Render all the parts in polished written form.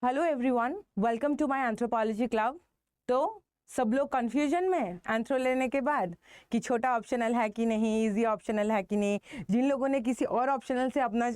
Hello everyone, welcome to my anthropology club. तो सब लोग कंफ्यूजन में एंथ्रो लेने के बाद कि छोटा ऑप्शनल है कि नहीं, इजी ऑप्शनल है कि नहीं। जिन लोगों ने किसी और ऑप्शनल से अपना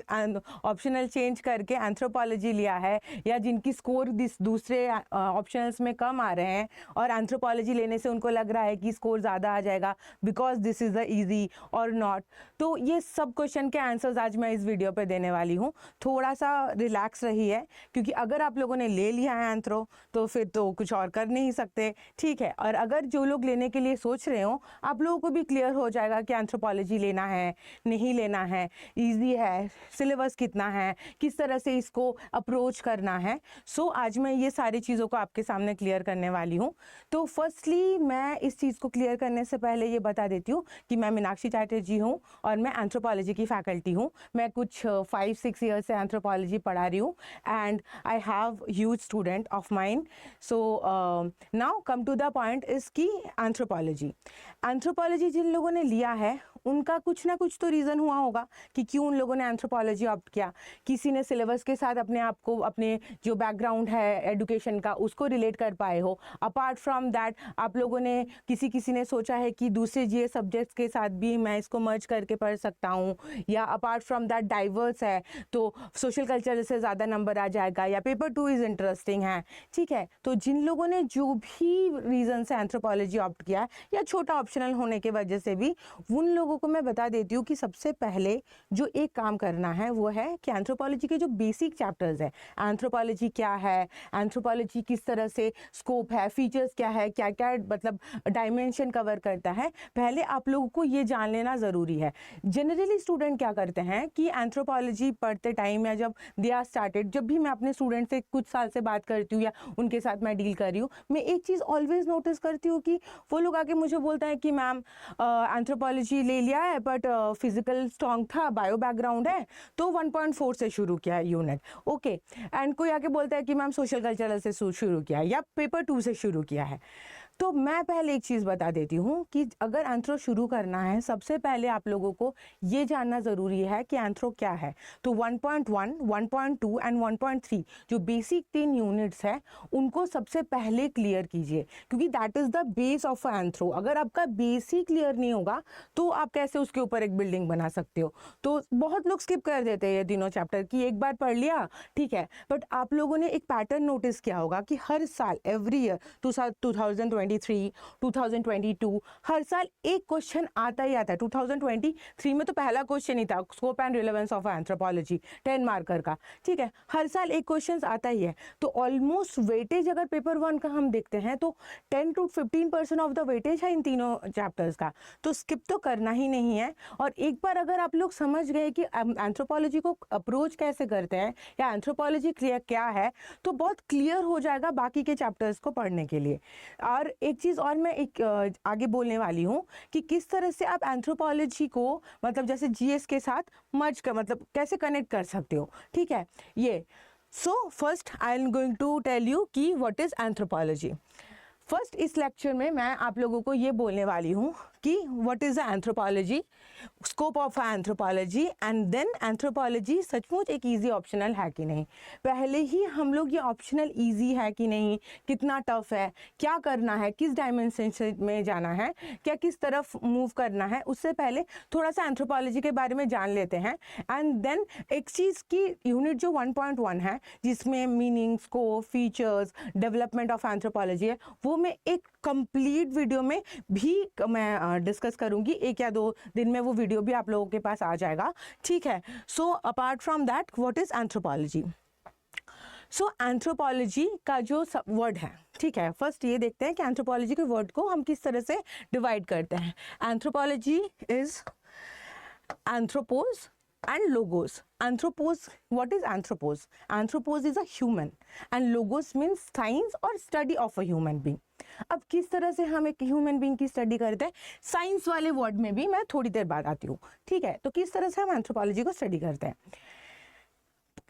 ऑप्शनल चेंज करके एंथ्रोपोलॉजी लिया है, या जिनकी स्कोर दूसरे ऑप्शनल्स में कम आ रहे हैं और एंथ्रोपोलॉजी लेने से उनको लग रहा है कि स्कोर ज़्यादा आ जाएगा because this is the easy और नॉट, तो ये सब क्वेश्चन के आंसर्स आज मैं इस वीडियो पे देने वाली हूँ। थोड़ा सा रिलैक्स रही है, क्योंकि अगर आप लोगों ने ले लिया है एंथ्रो तो फिर तो कुछ और कर नहीं सकते, ठीक है। और अगर जो लोग लेने के लिए सोच रहे हो, आप लोगों को भी क्लियर हो जाएगा कि एंथ्रोपोलॉजी लेना है नहीं लेना है, इजी है, सिलेबस कितना है, किस तरह से इसको अप्रोच करना है। सो आज मैं ये सारी चीज़ों को आपके सामने क्लियर करने वाली हूँ। तो फर्स्टली मैं इस चीज़ को क्लियर करने से पहले ये बता देती हूँ कि मैं मीनाक्षी चैटर्जी हूँ और मैं एंथ्रोपोलॉजी की फैकल्टी हूँ। मैं कुछ 5-6 ईयर से एंथ्रोपोलॉजी पढ़ा रही हूँ and I have huge student of mine. So now come to the point is कि एंथ्रोपोलॉजी जिन लोगों ने लिया है उनका कुछ ना कुछ तो रीज़न हुआ होगा कि क्यों उन लोगों ने एंथ्रोपोलॉजी ऑप्ट किया। किसी ने सिलेबस के साथ अपने आप को, अपने जो बैकग्राउंड है एजुकेशन का, उसको रिलेट कर पाए हो। अपार्ट फ्रॉम दैट आप लोगों ने किसी ने सोचा है कि दूसरे जीएस सब्जेक्ट्स के साथ भी मैं इसको मर्ज करके पढ़ सकता हूँ, या अपार्ट फ्रॉम दैट डाइवर्स है तो सोशल कल्चर से ज़्यादा नंबर आ जाएगा, या पेपर 2 इज़ इंटरेस्टिंग है, ठीक है। तो जिन लोगों ने जो भी रीज़न से एंथ्रोपोलॉजी ऑप्ट किया है, या छोटा ऑप्शनल होने की वजह से भी, उन लोगों को मैं बता देती हूँ कि सबसे पहले जो एक काम करना है वो है कि एंथ्रोपोलॉजी के जो बेसिक चैप्टर्स है, एंथ्रोपोलॉजी क्या है, एंथ्रोपोलॉजी किस तरह से स्कोप है, फीचर्स क्या है, क्या क्या मतलब डायमेंशन कवर करता है, पहले आप लोगों को ये जान लेना ज़रूरी है। जनरली स्टूडेंट क्या करते हैं कि एंथ्रोपोलॉजी पढ़ते टाइम या जब दे आर स्टार्टेड, जब भी मैं अपने स्टूडेंट से कुछ साल से बात करती हूँ या उनके साथ मैं डील कर रही हूँ, मैं एक चीज़ ऑलवेज नोटिस करती हूँ कि वो लोग आके मुझे बोलते हैं कि मैम एंथ्रोपोलॉजी ले लिया है बट फिजिकल स्ट्रॉन्ग था, बायो बैकग्राउंड है, तो 1.4 से शुरू किया है यूनिट, ओके। एंड कोई आके बोलता है कि मैम सोशल कल्चरल से शुरू किया है या पेपर 2 से शुरू किया है। तो मैं पहले एक चीज़ बता देती हूँ कि अगर एंथ्रो शुरू करना है, सबसे पहले आप लोगों को ये जानना ज़रूरी है कि एंथ्रो क्या है। तो 1.1, 1.2 एंड 1.3 जो बेसिक 3 यूनिट्स है, उनको सबसे पहले क्लियर कीजिए, क्योंकि that is the base of anthro. अगर आपका बेसिक क्लियर नहीं होगा तो आप कैसे उसके ऊपर एक बिल्डिंग बना सकते हो। तो बहुत लोग स्किप कर देते हैं ये तीनों चैप्टर की, एक बार पढ़ लिया ठीक है, बट आप लोगों ने एक पैटर्न नोटिस किया होगा कि हर साल एवरी ईयर 2023, 2022 हर साल एक क्वेश्चन आता ही आता है। 2023 में तो पहला क्वेश्चन ही था, scope and relevance of anthropology 10 marker का, ठीक है। हर साल एक क्वेश्चन आता ही है। तो ऑलमोस्ट वेटेज अगर पेपर 1 का हम देखते हैं तो 10 to 15% ऑफ द वेटेज है इन तीनों चैप्टर्स का, तो स्किप तो करना ही नहीं है। और एक बार अगर आप लोग समझ गए कि एंथ्रोपोलॉजी को अप्रोच कैसे करते हैं या एंथ्रोपोलॉजी क्या है, तो बहुत क्लियर हो जाएगा बाकी के चैप्टर्स को पढ़ने के लिए। और एक चीज़ और मैं एक आगे बोलने वाली हूँ कि किस तरह से आप एंथ्रोपोलॉजी को मतलब जैसे जीएस के साथ मर्ज कर, मतलब कैसे कनेक्ट कर सकते हो, ठीक है। ये so first I am going to tell you कि व्हाट इज़ एंथ्रोपोलॉजी। फर्स्ट इस लेक्चर में मैं आप लोगों को ये बोलने वाली हूँ कि what is the anthropology, scope of anthropology, and then anthropology सचमुच एक इजी ऑप्शनल है कि नहीं। पहले ही हम लोग ये ऑप्शनल इजी है कि नहीं, कितना टफ है, क्या करना है, किस डायमेंशन में जाना है, क्या किस तरफ मूव करना है, उससे पहले थोड़ा सा एंथ्रोपोलॉजी के बारे में जान लेते हैं। एंड देन एक चीज़ की यूनिट जो 1.1 है, जिसमें meaning, scope, features, development of anthropology है, वो मैं एक कंप्लीट वीडियो में भी मैं डिस्कस करूंगी। 1 या 2 दिन में वो वीडियो भी आप लोगों के पास आ जाएगा, ठीक है। So apart from that, what is anthropology. So anthropology का जो वर्ड है, ठीक है, फर्स्ट ये देखते हैं कि एंथ्रोपोलॉजी के वर्ड को हम किस तरह से डिवाइड करते हैं। Anthropology is anthropos and logos. Anthropos, what is anthropos? Anthropos is a human and logos means science or study of a human being. अब किस तरह से हम एक ह्यूमन बीइंग की स्टडी करते हैं, साइंस वाले वर्ड में भी मैं थोड़ी देर बाद आती हूँ, ठीक है। तो किस तरह से हम एंथ्रोपोलॉजी को स्टडी करते हैं,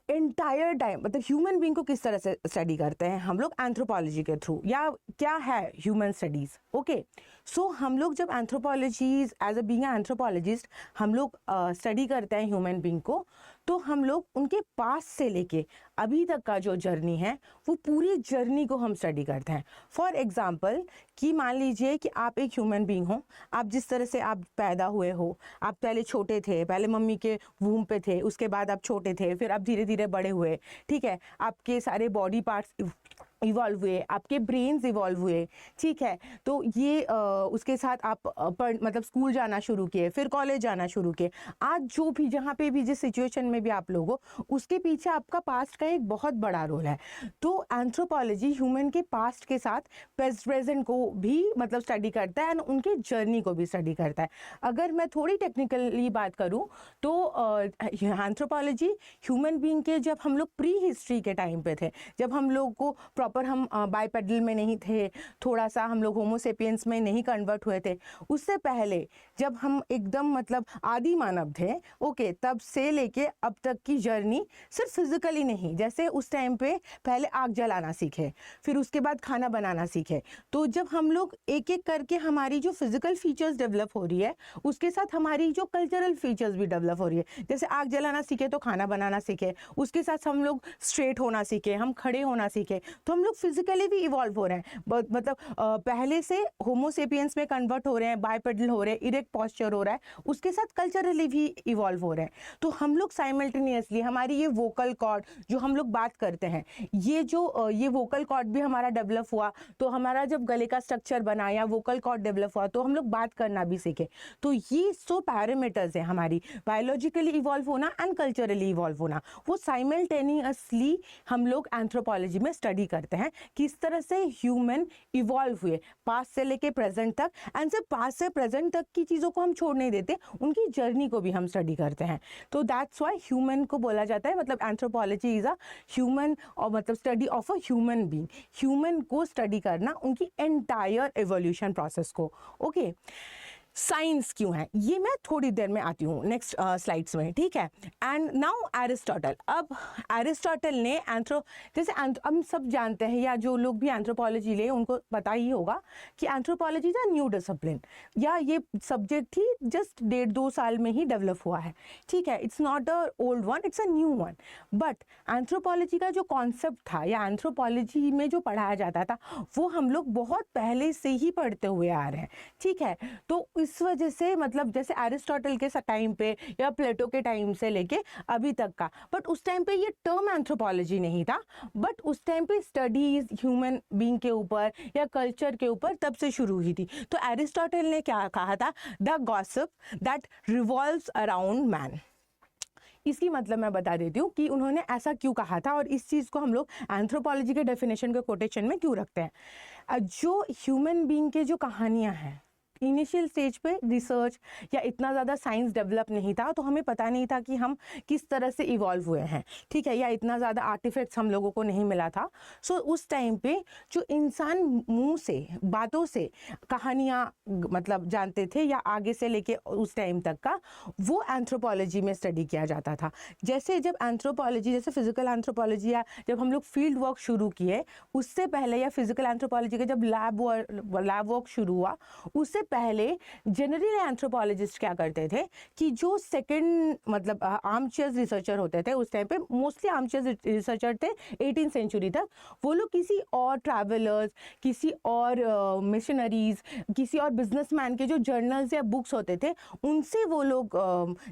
एंटायर टाइम, मतलब ह्यूमन बीइंग को किस तरह से स्टडी करते हैं हम लोग एंथ्रोपोलॉजी के थ्रू, या क्या है ह्यूमन स्टडीज़, ओके। सो हम लोग जब एंथ्रोपोलॉजीज एज अ बीइंग एंथ्रोपोलॉजिस्ट हम लोग स्टडी करते हैं ह्यूमन बीइंग को, तो हम लोग उनके पास से लेके अभी तक का जो जर्नी है वो पूरी जर्नी को हम स्टडी करते हैं। फॉर एग्जाम्पल कि मान लीजिए कि आप एक ह्यूमन बीइंग हो, आप जिस तरह से आप पैदा हुए हो, आप पहले छोटे थे, पहले मम्मी के वूम पे थे, उसके बाद आप छोटे थे, फिर आप धीरे धीरे बड़े हुए, ठीक है, आपके सारे बॉडी पार्ट्स इवॉल्व हुए, आपके ब्रेन्स इवॉल्व हुए, ठीक है, तो ये उसके साथ आप मतलब स्कूल जाना शुरू किए, फिर कॉलेज जाना शुरू किए। आज जो भी जहाँ पे भी जिस सिचुएशन में भी आप लोग हो, उसके पीछे आपका पास्ट का एक बहुत बड़ा रोल है। तो एंथ्रोपोलॉजी ह्यूमन के पास्ट के साथ प्रेजेंट को भी मतलब स्टडी करता है एंड उनके जर्नी को भी स्टडी करता है। अगर मैं थोड़ी टेक्निकली बात करूँ तो एंथ्रोपोलॉजी ह्यूमन बीइंग के जब हम लोग प्री हिस्ट्री के टाइम पे थे, जब हम लोग को प्रॉपर हम बाइपेडल में नहीं थे, थोड़ा सा हम लोग होमोसेपियंस में नहीं कन्वर्ट हुए थे, उससे पहले जब हम एकदम मतलब आदि मानव थे, ओके, तब से लेके अब तक की जर्नी सिर्फ फिजिकली नहीं, जैसे उस टाइम पे पहले आग जलाना सीखे, फिर उसके बाद खाना बनाना सीखे, तो जब हम लोग एक एक करके हमारी जो फिजिकल फीचर्स डेवलप हो रही है उसके साथ हमारी जो कल्चरल फीचर्स भी डेवलप हो रही है। जैसे आग जलाना सीखे तो खाना बनाना सीखे, उसके साथ हम लोग स्ट्रेट होना सीखे, हम खड़े होना सीखे, तो हम लोग फिजिकली भी इवॉल्व हो रहे हैं। मतलब पहले से होमोसेपियंस में कन्वर्ट हो रहे हैं, बाइपेडल हो रहे हैं, इरेक्ट पॉस्चर हो रहा है, उसके साथ कल्चरली भी इवॉल्व हो रहे हैं। तो हम लोग साइमल्टेनियसली हमारी ये वोकल कॉर्ड जो हम लोग बात करते हैं, ये वोकल कॉर्ड भी हमारा डेवलप हुआ, तो हमारा जब गले का स्ट्रक्चर बना या वोकल कॉर्ड डेवलप हुआ तो हम लोग बात करना भी सीखे। तो ये 100 पैरामीटर्स है हमारी बायोलॉजिकली इवॉल्व होना एंड कल्चरली इवॉल्व होना, वो साइमल्टेनियसली हम लोग एंथ्रोपोलॉजी में स्टडी करते हैं किस तरह से ह्यूमन इवॉल्व हुए पास्ट से लेके प्रेजेंट तक। एंड सिर्फ पास्ट से प्रेजेंट तक की चीज़ों को हम छोड़ नहीं देते, उनकी जर्नी को भी हम स्टडी करते हैं। तो दैट्स वाई ह्यूमन को बोला जाता है, मतलब एंथ्रोपोलॉजी इज अ ह्यूमन और मतलब study of a human being, human को स्टडी करना, उनकी एंटायर एवोल्यूशन प्रोसेस को। ओके, साइंस क्यों है ये मैं थोड़ी देर में आती हूँ नेक्स्ट स्लाइड्स में, ठीक है। एंड नाउ एरिस्टोटल, अब एरिस्टोटल ने जैसे हम सब जानते हैं या जो लोग भी एंथ्रोपोलॉजी ले उनको पता ही होगा कि anthropology is a new discipline, या ये सब्जेक्ट ही जस्ट 1.5-2 साल में ही डेवलप हुआ है, ठीक है, it's not a old one, it's a new one. But anthropology का जो कॉन्सेप्ट था या एंथ्रोपोलॉजी में जो पढ़ाया जाता था वो हम लोग बहुत पहले से ही पढ़ते हुए आ रहे हैं, ठीक है। तो इस वजह से मतलब जैसे एरिस्टोटल के टाइम पे या प्लेटो के टाइम से लेके अभी तक का, बट उस टाइम पे ये टर्म एंथ्रोपोलॉजी नहीं था, बट उस टाइम पे स्टडीज ह्यूमन बीइंग के ऊपर या कल्चर के ऊपर तब से शुरू हुई थी। तो एरिस्टोटल ने क्या कहा था, the gossip that revolves around man. इसकी मतलब मैं बता देती हूँ कि उन्होंने ऐसा क्यों कहा था और इस चीज़ को हम लोग एंथ्रोपोलॉजी के डेफिनेशन के कोटेशन में क्यों रखते हैं। जो ह्यूमन बीइंग के जो कहानियाँ हैं, इनिशियल स्टेज पे रिसर्च या इतना ज़्यादा साइंस डेवलप नहीं था, तो हमें पता नहीं था कि हम किस तरह से इवॉल्व हुए हैं, ठीक है, या इतना ज़्यादा आर्टिफैक्ट्स हम लोगों को नहीं मिला था। सो उस टाइम पे जो इंसान मुंह से बातों से कहानियाँ मतलब जानते थे या आगे से लेके उस टाइम तक का, वो एंथ्रोपोलॉजी में स्टडी किया जाता था। जैसे जब एंथ्रोपोलॉजी जैसे फिजिकल एंथ्रोपोलॉजी या जब हम लोग फील्ड वर्क शुरू किए, उससे पहले या फिजिकल एंथ्रोपोलॉजी का जब लैब वर्क शुरू हुआ, उससे पहले जनरली एंथ्रोपोलॉजिस्ट क्या करते थे कि जो सेकंड मतलब आर्मचेयर रिसर्चर होते थे, उस टाइम पे मोस्टली आर्मचेयर रिसर्चर थे 18th सेंचुरी तक, वो लोग किसी और ट्रैवलर्स, किसी और मिशनरीज, किसी और बिजनेसमैन के जो जर्नल्स या बुक्स होते थे, उनसे वो लोग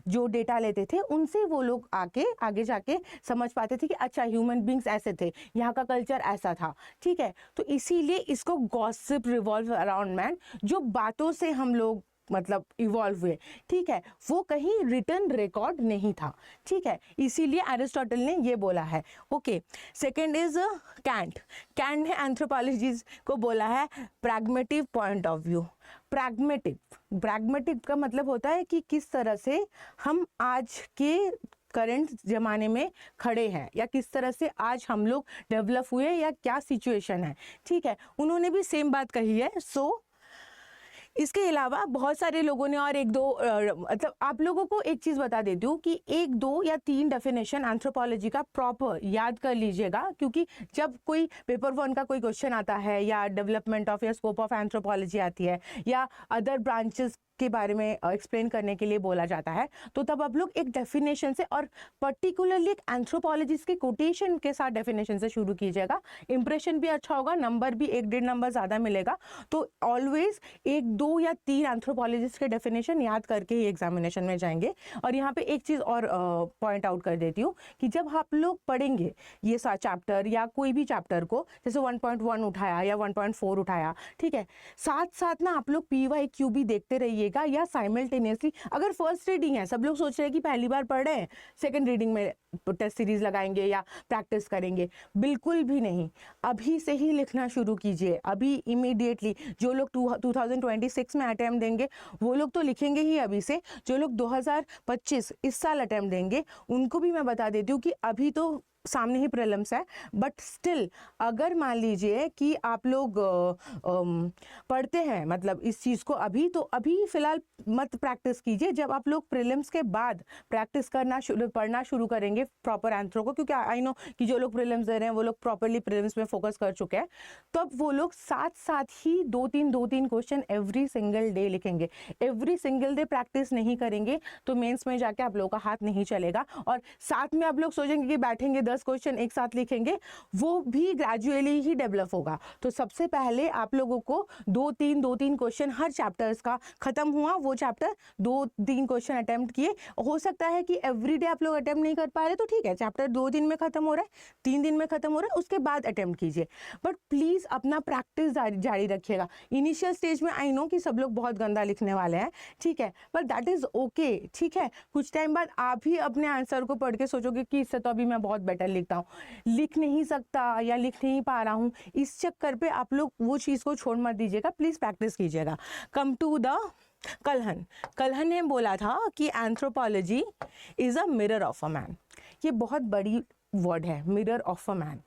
जो डेटा लेते थे, उनसे वो लोग आगे जाके समझ पाते थे कि अच्छा ह्यूमन बींग्स ऐसे थे, यहाँ का कल्चर ऐसा था, ठीक है। तो इसीलिए इसको गॉसिप रिवॉल्व अराउंड मैन, जो बातों से हम लोग मतलब इवॉल्व हुए, ठीक है, वो कहीं रिटन रिकॉर्ड नहीं था, ठीक है, इसीलिए एरिस्टोटल ने ये बोला है। ओके, सेकंड इज कैंट ने एंथ्रोपोलॉजी को बोला है प्रैग्मेटिव पॉइंट ऑफ व्यू। प्रैग्मेटिव का मतलब होता है कि किस तरह से हम आज के करंट ज़माने में खड़े हैं या किस तरह से आज हम लोग डेवलप हुए या क्या सिचुएशन है, ठीक है, उन्होंने भी सेम बात कही है। सो इसके अलावा बहुत सारे लोगों ने और एक दो मतलब आप लोगों को एक चीज़ बता देती हूँ कि 1, 2 या 3 डेफिनेशन एंथ्रोपोलॉजी का प्रॉपर याद कर लीजिएगा, क्योंकि जब कोई पेपर 1 का कोई क्वेश्चन आता है या डेवलपमेंट ऑफ या स्कोप ऑफ एंथ्रोपोलॉजी आती है या अदर ब्रांचेस के बारे में एक्सप्लेन करने के लिए बोला जाता है, तो तब आप लोग एक डेफिनेशन से और पर्टिकुलरली एक एंथ्रोपोलॉजिस्ट के कोटेशन के साथ डेफिनेशन से शुरू कीजिएगा। इंप्रेशन भी अच्छा होगा, नंबर भी 1-1.5 नंबर ज़्यादा मिलेगा। तो ऑलवेज 1, 2 या 3 एंथ्रोपोलॉजिस्ट के डेफिनेशन याद करके ही एग्जामिनेशन में जाएंगे। और यहाँ पे एक चीज़ और पॉइंट आउट कर देती हूँ कि जब आप लोग पढ़ेंगे ये चैप्टर या कोई भी चैप्टर को, जैसे 1.1 उठाया या 1.4 उठाया, ठीक है, साथ साथ ना आप लोग PYQ भी देखते रहिएगा या साइमल्टेनियसली। अगर फर्स्ट रीडिंग है, सब लोग सोच रहे हैं कि पहली बार पढ़ रहे हैं, सेकंड रीडिंग में टेस्ट सीरीज लगाएंगे या प्रैक्टिस करेंगे, बिल्कुल भी नहीं। अभी से ही लिखना शुरू कीजिए, अभी इमीडिएटली। जो लोग 2026 में अटेम्प्ट देंगे वो लोग तो लिखेंगे ही अभी से। जो लोग 2025 इस साल अटेम्प्ट देंगे उनको भी मैं बता देती हूँ कि अभी तो सामने ही प्रीलिम्स है, बट स्टिल अगर मान लीजिए कि आप लोग पढ़ते हैं मतलब इस चीज़ को अभी, तो अभी फ़िलहाल मत प्रैक्टिस कीजिए। जब आप लोग प्रीलिम्स के बाद प्रैक्टिस करना पढ़ना शुरू करेंगे प्रॉपर एंथ्रो को, क्योंकि आई नो कि जो लोग प्रीलिम्स दे रहे हैं वो लोग प्रॉपरली प्रीलिम्स में फोकस कर चुके हैं, तब वो लोग साथ साथ ही 2-3 क्वेश्चन एवरी सिंगल डे लिखेंगे। एवरी सिंगल डे प्रैक्टिस नहीं करेंगे तो मेंस में जाके आप लोगों का हाथ नहीं चलेगा। और साथ में आप लोग सोचेंगे कि बैठेंगे 10 क्वेश्चन एक साथ लिखेंगे, वो भी ग्रेजुअली ही डेवलप होगा। तो सबसे पहले आप लोगों को 2-3 क्वेश्चन हर चैप्टर्स का खत्म हुआ, वो चैप्टर 2-3 क्वेश्चन अटेम्प्ट किए। हो सकता है कि एवरीडे आप लोग अटेम्प्ट नहीं कर पा रहे, तो ठीक है, चैप्टर 2 दिन में खत्म हो रहा है, 3 दिन में खत्म हो रहा है, उसके बाद अटेम्प्ट कीजिए। बट प्लीज अपना प्रैक्टिस जारी रखिएगा। इनिशियल स्टेज में आई नो कि सब लोग बहुत गंदा लिखने वाले हैं, ठीक है, पर दैट इज ओके, ठीक है। कुछ टाइम बाद आप ही अपने आंसर को पढ़ के सोचोगे कि इससे तो अभी मैं बहुत बेटर लिखता हूँ, लिख नहीं सकता या लिख नहीं पा रहा हूँ, इस चक्कर पे आप लोग वो चीज़ को छोड़ मत दीजिएगा, प्लीज प्रैक्टिस कीजिएगा। कम टू द कल्हन ने बोला था कि anthropology is a mirror of a man. ये बहुत बड़ी वर्ड है, mirror of a man.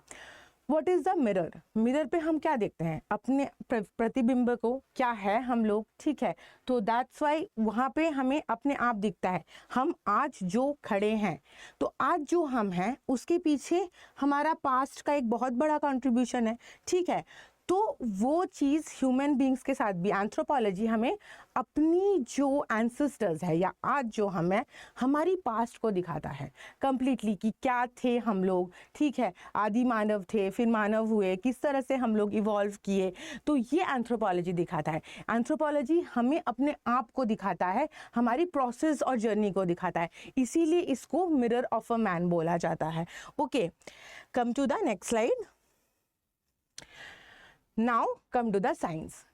What is the mirror? Mirror पे हम क्या देखते हैं? अपने प्रतिबिंब को, क्या है हम लोग, ठीक है। तो दैट्स वाई वहाँ पे हमें अपने आप दिखता है। हम आज जो खड़े हैं, तो आज जो हम हैं उसके पीछे हमारा पास्ट का एक बहुत बड़ा कंट्रीब्यूशन है, ठीक है। तो वो चीज़ ह्यूमन बींग्स के साथ भी एंथ्रोपोलॉजी हमें अपनी जो एंसेस्टर्स है या आज जो हम हैं, हमारी पास्ट को दिखाता है कंप्लीटली कि क्या थे हम लोग, ठीक है। आदि मानव थे, फिर मानव हुए, किस तरह से हम लोग इवॉल्व किए, तो ये एंथ्रोपोलॉजी दिखाता है। एंथ्रोपोलॉजी हमें अपने आप को दिखाता है, हमारी प्रोसेस और जर्नी को दिखाता है, इसीलिए इसको मिरर ऑफ अ मैन बोला जाता है। Okay, come to the next slide. Now come to the science.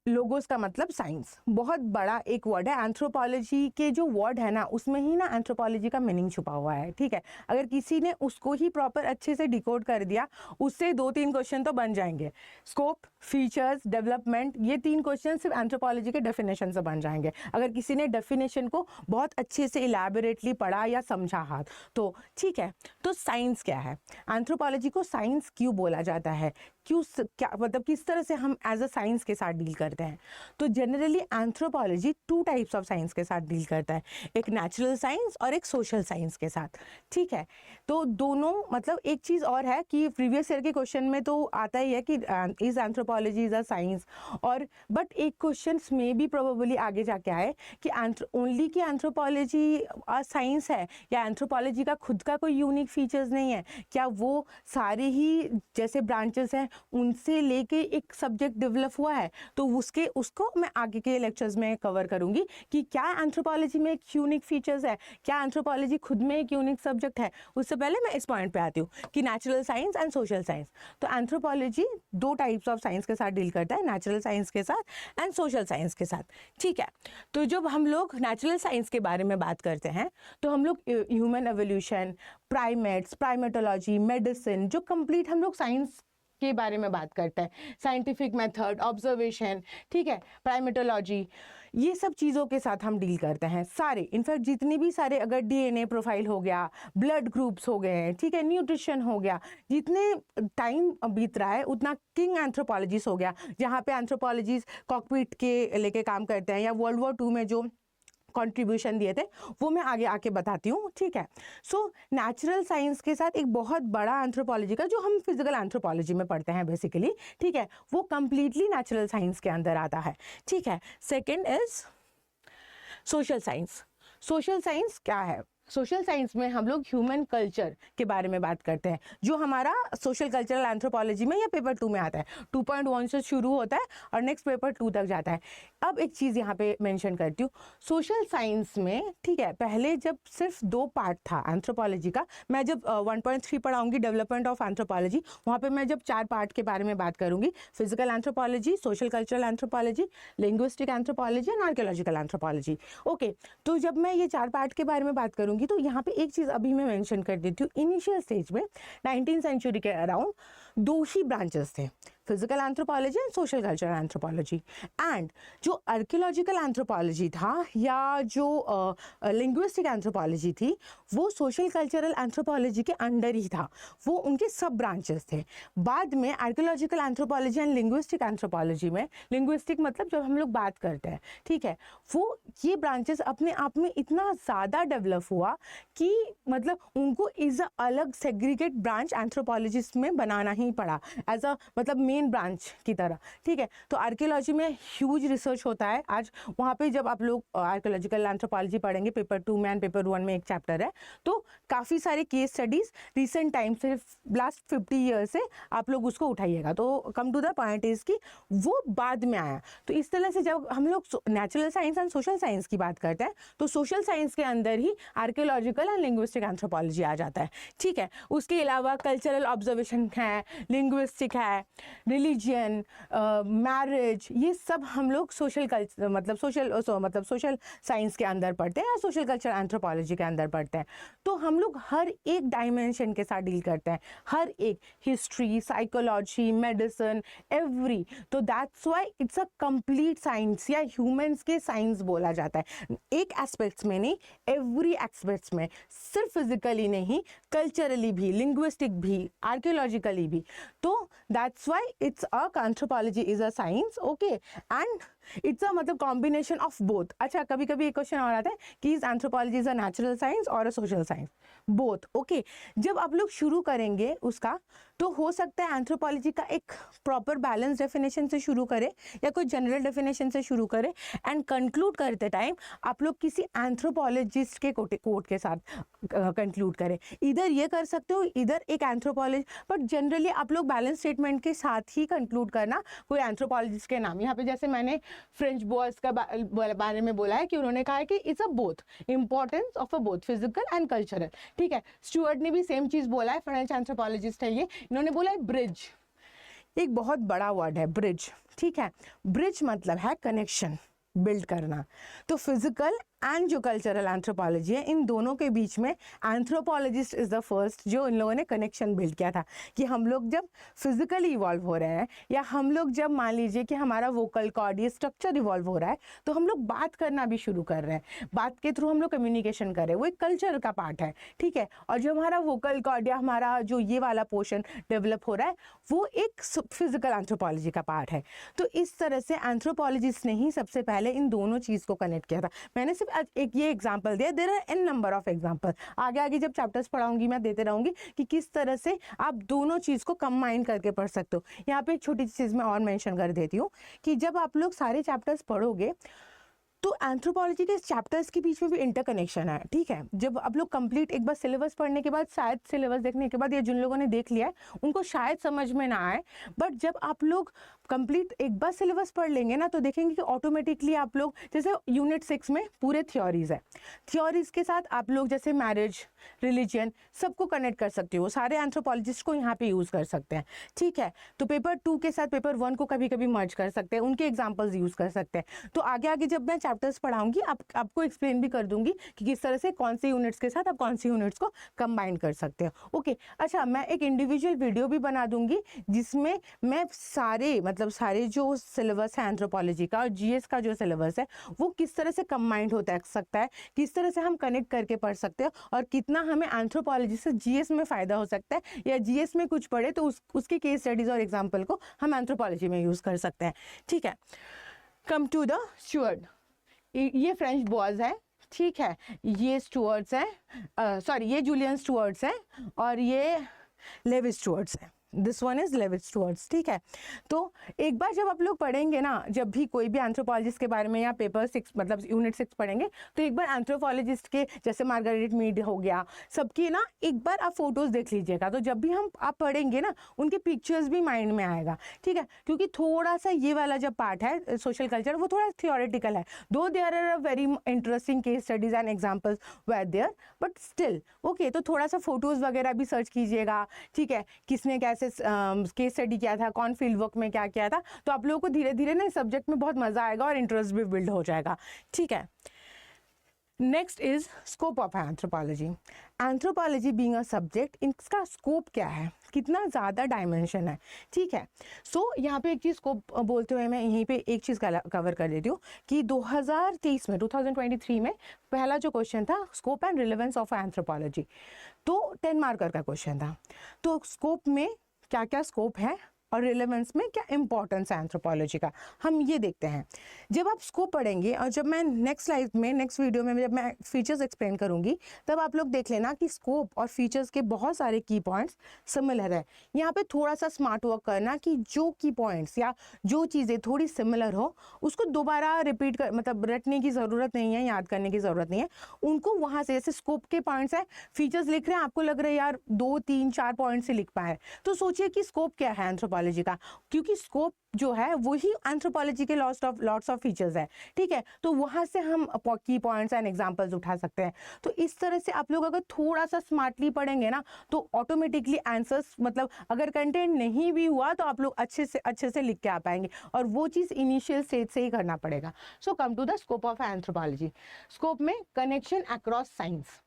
Logos का मतलब साइंस, बहुत बड़ा एक वर्ड है। एंथ्रोपोलॉजी के जो वर्ड है ना, उसमें ही ना एंथ्रोपोलॉजी का मीनिंग छुपा हुआ है, ठीक है। अगर किसी ने उसको ही प्रॉपर अच्छे से डिकोड कर दिया, उससे 2-3 क्वेश्चन तो बन जाएंगे। स्कोप, फीचर्स, डेवलपमेंट, ये 3 क्वेश्चन सिर्फ एंथ्रोपोलॉजी के डेफिनेशन से बन जाएंगे। अगर किसी ने डेफिनेशन को बहुत अच्छे से इलैबोरेटली पढ़ा या समझा हाथ, तो ठीक है। तो साइंस क्या है? एंथ्रोपोलॉजी को साइंस क्यों बोला जाता है? क्यों, क्या मतलब किस तरह से हम एज अ साइंस के साथ डील करते हैं? तो generally anthropology 2 types of science के साथ डील करता है, एक नेचुरल साइंस और एक सोशल साइंस के साथ, ठीक है। तो दोनों मतलब एक चीज़ और है कि प्रीवियस ईयर के क्वेश्चन में तो आता ही है कि is anthropology is a science, और बट एक क्वेश्चन में भी प्रोबेबली आगे जाके आए कि ओनली कि एंथ्रोपोलॉजी अ साइंस है या एंथ्रोपोलॉजी का खुद का कोई यूनिक फीचर्स नहीं है, क्या वो सारे ही जैसे ब्रांचेस हैं उनसे लेके एक सब्जेक्ट डेवलप हुआ है? तो उसको मैं आगे के लेक्चर्स में कवर करूंगी कि क्या एंथ्रोपोलॉजी में एक यूनिक फीचर्स है, क्या एंथ्रोपोलॉजी खुद में एक यूनिक सब्जेक्ट है। उससे पहले मैं इस पॉइंट पे आती हूँ कि natural science and social science. तो एंथ्रोपोलॉजी 2 टाइप्स ऑफ साइंस के साथ डील करता है, नेचुरल साइंस के साथ एंड सोशल साइंस के साथ, ठीक है। तो जब हम लोग नेचुरल साइंस के बारे में बात करते हैं तो हम लोग human evolution, primates, primatology, medicine, जो कंप्लीट हम लोग साइंस के बारे में बात करते हैं, साइंटिफिक मेथड, ऑब्जर्वेशन, ठीक है, प्राइमेटोलॉजी, ये सब चीज़ों के साथ हम डील करते हैं सारे। इनफैक्ट जितने भी सारे, अगर डीएनए प्रोफाइल हो गया, ब्लड ग्रुप्स हो गए हैं, ठीक है, न्यूट्रिशन हो गया, जितने टाइम बीत रहा है उतना किंग एंथ्रोपोलॉजिस्ट हो गया, जहाँ पे एंथ्रोपोलॉजिस्ट कॉकपिट के लेके काम करते हैं, या वर्ल्ड वॉर 2 में जो कंट्रीब्यूशन दिए थे वो मैं आगे आके बताती हूँ, ठीक है। सो नेचुरल साइंस के साथ एक बहुत बड़ा एंथ्रोपोलॉजी का, जो हम फिजिकल एंथ्रोपोलॉजी में पढ़ते हैं बेसिकली, ठीक है, वो कंप्लीटली नेचुरल साइंस के अंदर आता है, ठीक है। Second is social science, social science क्या है? सोशल साइंस में हम लोग ह्यूमन कल्चर के बारे में बात करते हैं, जो हमारा सोशल कल्चरल एंथ्रोपोलॉजी में या पेपर 2 में आता है। 2.1 से शुरू होता है और नेक्स्ट पेपर 2 तक जाता है। अब एक चीज़ यहाँ पे मेंशन करती हूँ, सोशल साइंस में, ठीक है, पहले जब सिर्फ 2 पार्ट था एंथ्रोपोलॉजी का, मैं जब 1.3 पढ़ाऊंगी डेवलपमेंट ऑफ एंथ्रोपोलॉजी, वहाँ पे मैं जब 4 पार्ट के बारे में बात करूंगी, physical anthropology, social cultural anthropology, linguistic anthropology and archaeological anthropology. Okay, तो जब मैं ये 4 पार्ट के बारे में बात करूंगी तो यहाँ पे एक चीज़ अभी मैं मेंशन कर देती हूँ, इनिशियल स्टेज में 19th सेंचुरी के अराउंड 2 ही ब्रांचेस थे, physical anthropology and social cultural anthropology. And जो आर्कियोलॉजिकल एंथ्रोपोलॉजी था या जो लिंग्विस्टिक एंथ्रोपोलॉजी थी, वो सोशल कल्चरल एंथ्रोपोलॉजी के अंडर ही था, वो उनके सब ब्रांचेस थे। बाद में archaeological anthropology and linguistic anthropology में, लिंग्विस्टिक मतलब जब हम लोग बात करते हैं, ठीक है, वो ये ब्रांचेस अपने आप में इतना ज़्यादा डेवलप हुआ कि मतलब उनको इज अ अलग सेग्रीगेट ब्रांच एंथ्रोपोलॉजिस्ट में बनाना ही पड़ा, एज अ मतलब मेन ब्रांच की तरह, ठीक है। तो आर्कियोलॉजी में ह्यूज रिसर्च होता है आज, वहाँ पे जब आप लोग आर्कियोलॉजिकल एंथ्रोपोलॉजी पढ़ेंगे, पेपर 2 में एंड पेपर 1 में एक चैप्टर है, तो काफ़ी सारे केस स्टडीज रिसेंट टाइम से, लास्ट 50 ईयर से आप लोग उसको उठाइएगा। तो come to the point is कि वो बाद में आया। तो इस तरह से जब हम लोग natural science and social science की बात करते हैं, तो सोशल साइंस के अंदर ही आर्कियोलॉजिकल एंड लिंग्विस्टिक एंथ्रोपोलॉजी आ जाता है, ठीक है। उसके अलावा कल्चरल ऑब्जर्वेशन है, लिंग्विस्टिक है, रिलीजियन, मैरिज, ये सब हम लोग सोशल कल्चर मतलब सोशल साइंस के अंदर पढ़ते हैं या सोशल कल्चर एंथ्रोपोलॉजी के अंदर पढ़ते हैं। तो हम लोग हर एक डायमेंशन के साथ डील करते हैं, हर एक, हिस्ट्री, साइकोलॉजी, मेडिसिन, एवरी। तो that's why it's a complete science या ह्यूमंस के साइंस बोला जाता है। एक एस्पेक्ट्स में नहीं, एवरी एस्पेक्ट्स में, सिर्फ फिजिकली नहीं, कल्चरली भी, लिंग्विस्टिक भी, आर्कियोलॉजिकली भी। तो that's why it's a anthropology is a science, okay, and it's a मतलब कॉम्बिनेशन ऑफ बोथ। अच्छा, कभी कभी एक क्वेश्चन और आता है कि is anthropology is a natural science और a social science? Both, okay. जब आप लोग शुरू करेंगे उसका, तो हो सकता है एंथ्रोपोलॉजी का एक प्रॉपर बैलेंस डेफिनेशन से शुरू करें या कोई जनरल डेफिनेशन से शुरू करें, एंड कंक्लूड करते टाइम आप लोग किसी एंथ्रोपोलॉजिस्ट के कोट के साथ कंक्लूड करें। इधर ये कर सकते हो, इधर एक एंथ्रोपोलॉजी, बट जनरली आप लोग बैलेंस स्टेटमेंट के साथ ही कंक्लूड करना कोई एंथ्रोपोलॉजिस्ट के नाम। यहाँ पे जैसे मैंने फ्रेंच बॉयज का बारे में बोला है कि उन्होंने कहा है कि it's a both, importance of a both physical and cultural, ठीक है। स्टुअर्ट ने भी सेम चीज बोला है, फ्रेंच एंथ्रोपोलॉजिस्ट है ये, इन्होंने बोला है ब्रिज, एक बहुत बड़ा वर्ड है ब्रिज, ठीक है। ब्रिज मतलब है कनेक्शन, बिल्ड करना। तो फिजिकल एंड जो कल्चरल एंथ्रोपोलॉजी है, इन दोनों के बीच में एंथ्रोपोलॉजिस्ट इज द फर्स्ट जो इन लोगों ने कनेक्शन बिल्ड किया था कि हम लोग जब फिजिकली इवॉल्व हो रहे हैं, या हम लोग जब मान लीजिए कि हमारा वोकल कॉर्ड, ये स्ट्रक्चर इवॉल्व हो रहा है, तो हम लोग बात करना भी शुरू कर रहे हैं, बात के थ्रू हम लोग कम्युनिकेशन कर रहे हैं, वो एक कल्चर का पार्ट है, ठीक है। और जो हमारा वोकल कॉर्ड या हमारा जो ये वाला पोर्शन डेवलप हो रहा है, वो एक फिजिकल एंथ्रोपोलॉजी का पार्ट है। तो इस तरह से एंथ्रोपोलॉजिस्ट ने ही सबसे पहले इन दोनों चीज़ को कनेक्ट किया था। मैंने सिर्फ आज एक ये एग्जांपल दिया, there are an number of example, आगे आगे जब चैप्टर्स पढ़ाऊंगी मैं देते रहूंगी कि किस तरह से आप दोनों चीज़ को कंबाइन करके पढ़ सकते हो। यहाँ पे एक छोटी सी चीज़ मैं और मेंशन कर देती हूँ कि जब आप लोग सारे चैप्टर्स पढ़ोगे, तो एंथ्रोपोलॉजी के चैप्टर्स के बीच में भी इंटरकनेक्शन है, ठीक है। जब आप लोग कंप्लीट एक बार सिलेबस पढ़ने के बाद, शायद सिलेबस देखने के बाद, या जिन लोगों ने देख लिया है उनको शायद समझ में ना आए, बट जब आप लोग कंप्लीट एक बार सिलेबस पढ़ लेंगे ना, तो देखेंगे कि ऑटोमेटिकली आप लोग, जैसे यूनिट 6 में पूरे थ्योरीज है, थ्योरीज के साथ आप लोग जैसे मैरिज, रिलीजन, सबको कनेक्ट कर सकते हो, सारे एंथ्रोपोलॉजिस्ट को यहाँ पे यूज़ कर सकते हैं, ठीक है। तो पेपर 2 के साथ पेपर 1 को कभी कभी मर्ज कर सकते हैं, उनके एग्जाम्पल्स यूज़ कर सकते हैं। तो आगे आगे जब मैं चैप्टर्स पढ़ाऊंगी, आपको एक्सप्लेन भी कर दूंगी कि किस तरह से कौन से यूनिट्स के साथ आप कौन सी यूनिट्स को कंबाइन कर सकते हो, ओके। अच्छा, मैं एक इंडिविजुअल वीडियो भी बना दूंगी जिसमें मैं सारे जो सिलेबस है एंथ्रोपोलॉजी का और जीएस का जो सिलेबस है, वो किस तरह से कंबाइंड होता सकता है, किस तरह से हम कनेक्ट करके पढ़ सकते हैं, और कितना हमें एंथ्रोपोलॉजी से जीएस में फ़ायदा हो सकता है, या जीएस में कुछ पढ़े तो उसके केस स्टडीज़ और एग्जाम्पल को हम एंथ्रोपोलॉजी में यूज़ कर सकते हैं, ठीक है। कम टू द स्टुअर्ट, ये फ्रेंच बॉयज है, ठीक है, ये स्टुअर्ट्स हैं, सॉरी ये जूलियन स्टुअर्ट्स हैं और ये लेवी स्टुअर्ट्स हैं, दिस वन इज लेविट स्टुअर्ट्स, ठीक है। तो एक बार जब आप लोग पढ़ेंगे ना, जब भी कोई भी एंथ्रोपोलॉजिस्ट के बारे में या पेपर 6 मतलब यूनिट 6 पढ़ेंगे, तो एक बार एंथ्रोपोलॉजिस्ट के जैसे मार्गरेट मीड हो गया, सबकी ना एक बार आप फोटोज देख लीजिएगा, तो जब भी आप पढ़ेंगे ना उनके पिक्चर्स भी माइंड में आएगा, ठीक है। क्योंकि थोड़ा सा ये वाला जब पार्ट है सोशल कल्चर, वो थोड़ा थियोरेटिकल है, though there are a very interesting case studies and examples were there, but still okay. तो थोड़ा सा फोटोज वगैरह भी सर्च कीजिएगा, ठीक है, किसने कैसे केस स्टडी किया था, कौन फील्ड वर्क में क्या किया था, तो आप लोगों को धीरे धीरे ना इस सब्जेक्ट में बहुत मजा आएगा और इंटरेस्ट भी बिल्ड हो जाएगा, ठीक है। Next is scope of anthropology. Anthropology being a subject, इसका स्कोप क्या है, कितना ज़्यादा डायमेंशन है, ठीक है। सो यहाँ पे एक चीज़ स्कोप बोलते हुए मैं यहीं पे एक चीज़ कवर कर देती हूँ कि 2023 में 2023 में पहला जो क्वेश्चन था scope and relevance of anthropology, तो 10 मार्कर का क्वेश्चन था। तो स्कोप में क्या क्या स्कोप है और रिलेवेंस में क्या इंपॉर्टेंस है एंथ्रोपोलॉजी का, हम ये देखते हैं। जब आप स्कोप पढ़ेंगे और जब मैं नेक्स्ट स्लाइड में नेक्स्ट वीडियो में जब मैं फीचर्स एक्सप्लेन करूंगी, तब आप लोग देख लेना कि स्कोप और फीचर्स के बहुत सारे की पॉइंट्स सिमिलर है। यहाँ पे थोड़ा सा स्मार्ट वर्क करना कि जो की पॉइंट्स या जो चीज़ें थोड़ी सिमिलर हो उसको दोबारा रिपीट कर मतलब रटने की ज़रूरत नहीं है, याद करने की ज़रूरत नहीं है, उनको वहाँ से जैसे स्कोप के पॉइंट्स है, फीचर्स लिख रहे हैं, आपको लग रहा है यार 2 3 4 पॉइंट से लिख पाए, तो सोचिए कि स्कोप क्या है एंथ्रोपोलॉजी का, क्योंकि स्कोप जो है वही एंथ्रोपोलॉजी के लॉट्स ऑफ फीचर्स है, ठीक है। तो वहां से हम की पॉइंट्स एंड एग्जांपल्स उठा सकते हैं। तो इस तरह से आप लोग अगर थोड़ा सा स्मार्टली पढ़ेंगे ना, तो ऑटोमेटिकली आंसर्स मतलब अगर कंटेंट नहीं भी हुआ तो आप लोग अच्छे से लिख के आ पाएंगे, और वो चीज़ इनिशियल स्टेज से ही करना पड़ेगा। So come to the scope of anthropology. Scope में कनेक्शन अक्रॉस साइंस,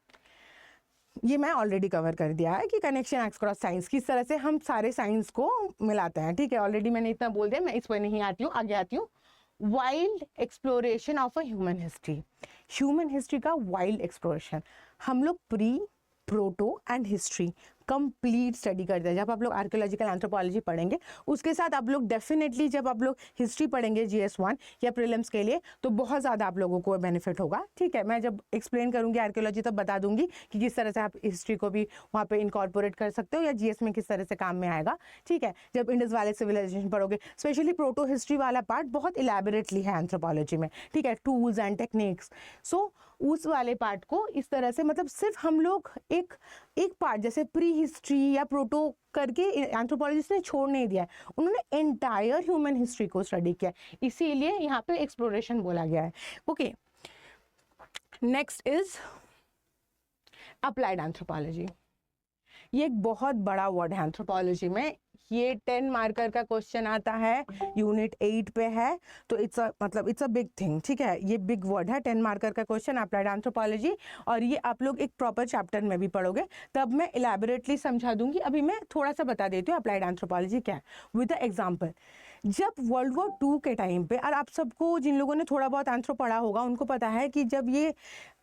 ये मैं ऑलरेडी कवर कर दिया है कि कनेक्शन अक्रॉस साइंस किस तरह से हम सारे साइंस को मिलाते हैं, ठीक है। ऑलरेडी मैंने इतना बोल दिया, मैं इस पर नहीं आती हूँ, आगे आती हूँ। Wild exploration of a human history का वाइल्ड एक्सप्लोरेशन, हम लोग pre proto and history complete study करते हैं। जब आप लोग आर्कियोलॉजिकल एंथ्रोपोलॉजी पढ़ेंगे, उसके साथ आप लोग डेफिनेटली जब आप लोग हिस्ट्री पढ़ेंगे GS1 या प्रीलिम्स के लिए, तो बहुत ज़्यादा आप लोगों को बेनिफिट होगा, ठीक है। मैं जब एक्सप्लेन करूंगी आर्कियोलॉजी तब बता दूंगी कि किस तरह से आप हिस्ट्री को भी वहाँ पे इनकॉर्पोरेट कर सकते हो या GS में किस तरह से काम में आएगा, ठीक है। जब इंडस वैली सिविलाइजेशन पढ़ोगे, स्पेशली प्रोटो हिस्ट्री वाला पार्ट बहुत इलेबोरेटली है एंथ्रोपोलॉजी में, ठीक है, टूल्स एंड टेक्निक्स। सो उस वाले पार्ट को इस तरह से मतलब सिर्फ हम लोग एक पार्ट जैसे प्री हिस्ट्री या प्रोटो करके एंथ्रोपोलॉजिस्ट ने छोड़ नहीं दिया है, उन्होंने एंटायर ह्यूमन हिस्ट्री को स्टडी किया, इसीलिए यहाँ पे एक्सप्लोरेशन बोला गया है, okay. Next is applied anthropology. ये एक बहुत बड़ा वर्ड है एंथ्रोपोलॉजी में, ये 10 मार्कर का क्वेश्चन आता है, यूनिट 8 पे है, तो इट्स अ बिग थिंग, ठीक है। ये बिग वर्ड है, 10 मार्कर का क्वेश्चन अप्लाइड एंथ्रोपोलॉजी, और ये आप लोग एक प्रॉपर चैप्टर में भी पढ़ोगे, तब मैं इलेबोरेटली समझा दूंगी। अभी मैं थोड़ा सा बता देती हूँ अप्लाइड एंथ्रोपोलॉजी क्या है विद एग्जाम्पल। जब वर्ल्ड वॉर 2 के टाइम पे, और आप सबको जिन लोगों ने थोड़ा बहुत एंथ्रो पढ़ा होगा उनको पता है कि जब ये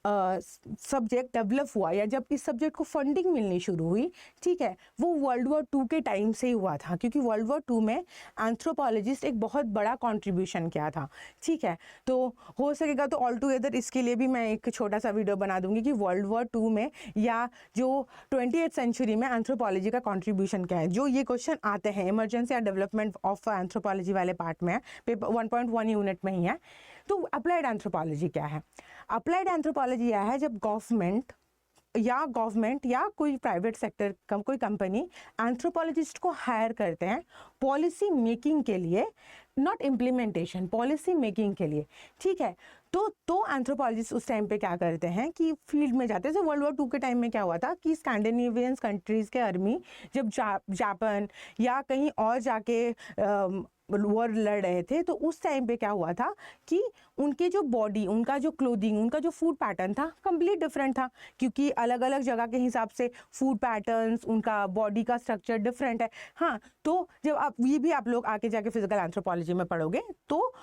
सब्जेक्ट डेवलप हुआ या जब इस सब्जेक्ट को फंडिंग मिलनी शुरू हुई, ठीक है, वो वर्ल्ड वॉर 2 के टाइम से ही हुआ था, क्योंकि वर्ल्ड वॉर 2 में एंथ्रोपोलॉजिस्ट एक बहुत बड़ा कंट्रीब्यूशन किया था, ठीक है। तो हो सकेगा तो ऑल टुगेदर इसके लिए भी मैं एक छोटा सा वीडियो बना दूंगी कि वर्ल्ड वॉर 2 में या जो 20th सेंचुरी में एंथ्रोपोलॉजी का कंट्रीब्यूशन क्या है। जो ये क्वेश्चन आते हैं इमरजेंसी या डेवलपमेंट ऑफ एंथ्रोपोलॉजी वाले पार्ट में है, पेपर 1.1 यूनिट में ही है। तो अप्लाइड एंथ्रोपोलॉजी क्या है? अप्लाइड एंथ्रोपोलॉजी यह है जब गवर्नमेंट या कोई प्राइवेट सेक्टर कोई कंपनी एंथ्रोपोलॉजिस्ट को हायर करते हैं पॉलिसी मेकिंग के लिए, नॉट इम्प्लीमेंटेशन, पॉलिसी मेकिंग के लिए, ठीक है। तो एंथ्रोपोलॉजिस्ट उस टाइम पे क्या करते हैं कि फील्ड में जाते हैं। जैसे वर्ल्ड वॉर 2 के टाइम में क्या हुआ था कि स्कैंडिनेवियन कंट्रीज़ के आर्मी जब जापान या कहीं और जाके वॉर लड़ रहे थे, तो उस टाइम पे क्या हुआ था कि उनके जो बॉडी, उनका जो क्लोथिंग, उनका जो फूड पैटर्न था कंप्लीट डिफरेंट था, क्योंकि अलग अलग जगह के हिसाब से फूड पैटर्न्स, उनका बॉडी का स्ट्रक्चर डिफरेंट है। हाँ, तो जब आप ये भी आप लोग आके जाके फिजिकल एंथ्रोपोलॉजी में पढ़ोगे, तो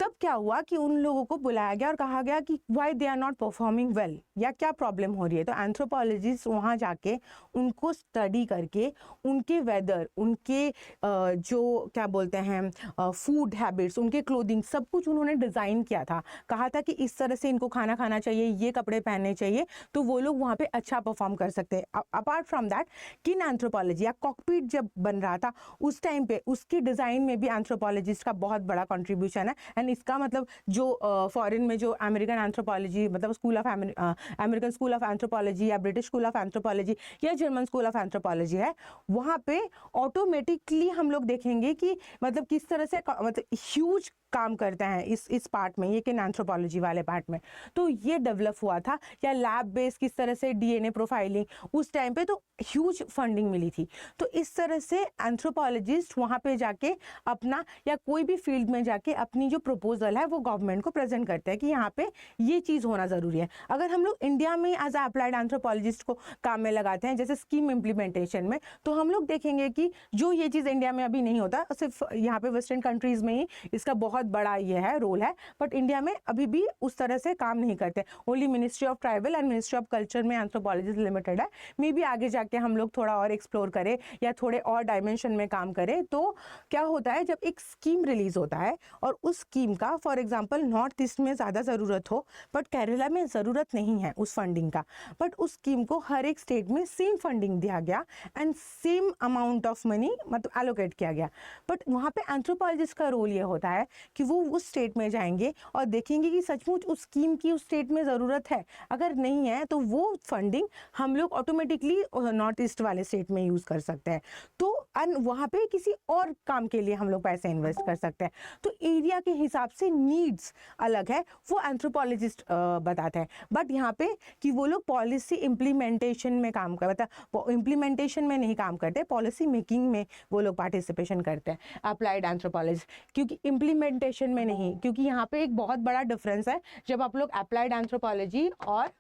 तब क्या हुआ कि उन लोगों को बुलाया गया और कहा गया कि why they are not performing well, या क्या प्रॉब्लम हो रही है। तो एंथ्रोपोलॉजिस्ट वहाँ जाके उनको स्टडी करके उनके वेदर, उनके जो क्या बोलते हैं फूड हैबिट्स, उनके क्लोथिंग, सब कुछ उन्होंने डिज़ाइन किया था। कहा था कि इस तरह से इनको खाना खाना चाहिए, ये कपड़े पहनने चाहिए, तो वो लोग वहाँ पे अच्छा परफॉर्म कर सकते हैं। अपार्ट फ्रॉम दैट, किन एंथ्रोपोलॉजी या कॉकपिट जब बन रहा था उस टाइम पे उसके डिज़ाइन में भी एंथ्रोपोलॉजिस्ट का बहुत बड़ा कंट्रीब्यूशन है। एंड इसका मतलब जो फॉरेन में जो अमेरिकन एंथ्रोपोलॉजी, मतलब school of American school of anthropology या ब्रिटिश स्कूल ऑफ एंथ्रोपोलॉजी या जर्मन स्कूल ऑफ एंथ्रोपोलॉजी है, वहाँ पे ऑटोमेटिकली हम लोग देखेंगे कि मतलब किस तरह से मतलब ह्यूज काम करते हैं इस पार्ट में, ये किन एंथ्रोपोलॉजी वाले पार्ट में। तो ये डेवलप हुआ था, या लैब बेस किस तरह से डीएनए प्रोफाइलिंग, उस टाइम पे तो ह्यूज फंडिंग मिली थी। तो इस तरह से एंथ्रोपोलॉजिस्ट वहाँ पे जाके अपना, या कोई भी फील्ड में जाके अपनी जो प्रपोजल है वो गवर्नमेंट को प्रेजेंट करते हैं कि यहाँ पे ये चीज़ होना ज़रूरी है। अगर हम लोग इंडिया में एज अप्लाइड एंथ्रोपोलॉजिस्ट को काम में लगाते हैं, जैसे स्कीम इम्प्लीमेंटेशन में, तो हम लोग देखेंगे कि जो ये चीज़ इंडिया में अभी नहीं होता, सिर्फ यहाँ पे वेस्टर्न कंट्रीज़ में ही इसका बहुत बड़ा ये है रोल है, बट इंडिया में अभी भी उस तरह से काम नहीं करते। Only ministry of tribal and ministry of culture में एंथ्रोपोलॉजिस्ट लिमिटेड है। मे बी आगे जाके हम लोग थोड़ा और एक्सप्लोर करें या थोड़े और डायमेंशन में काम करें। तो क्या होता है, जब एक स्कीम रिलीज होता है और उस स्कीम का फॉर एग्जांपल नॉर्थ ईस्ट में ज़्यादा ज़रूरत हो बट केरला में ज़रूरत नहीं है उस फंडिंग का, बट उस स्कीम को हर एक स्टेट में सेम फंडिंग दिया गया and same amount of money मतलब एलोकेट किया गया। बट वहाँ पे एंथ्रोपोलॉजिस्ट का रोल ये होता है कि वो उस स्टेट में जाएंगे और देखेंगे कि सचमुच उस स्कीम की उस स्टेट में ज़रूरत है, अगर नहीं है तो वो फंडिंग हम लोग ऑटोमेटिकली नॉर्थ ईस्ट वाले स्टेट में यूज़ कर सकते हैं। तो वहाँ पे किसी और काम के लिए हम लोग पैसे इन्वेस्ट कर सकते हैं। तो एरिया के हिसाब से नीड्स अलग है, वो एंथ्रोपोलॉजिस्ट बताते हैं। बट यहाँ पे कि वो लोग पॉलिसी इम्प्लीमेंटेशन में काम कर, मतलब इम्प्लीमेंटेशन में नहीं काम करते, पॉलिसी मेकिंग में वो लोग पार्टिसिपेशन करते हैं अप्लाइड एंथ्रोपोलॉजिस्ट, क्योंकि इम्प्लीमेंटेशन में नहीं। क्योंकि यहाँ पे एक बहुत बड़ा डिफरेंस है जब आप लोग अप्लाइड एंथ्रोपोलॉजी और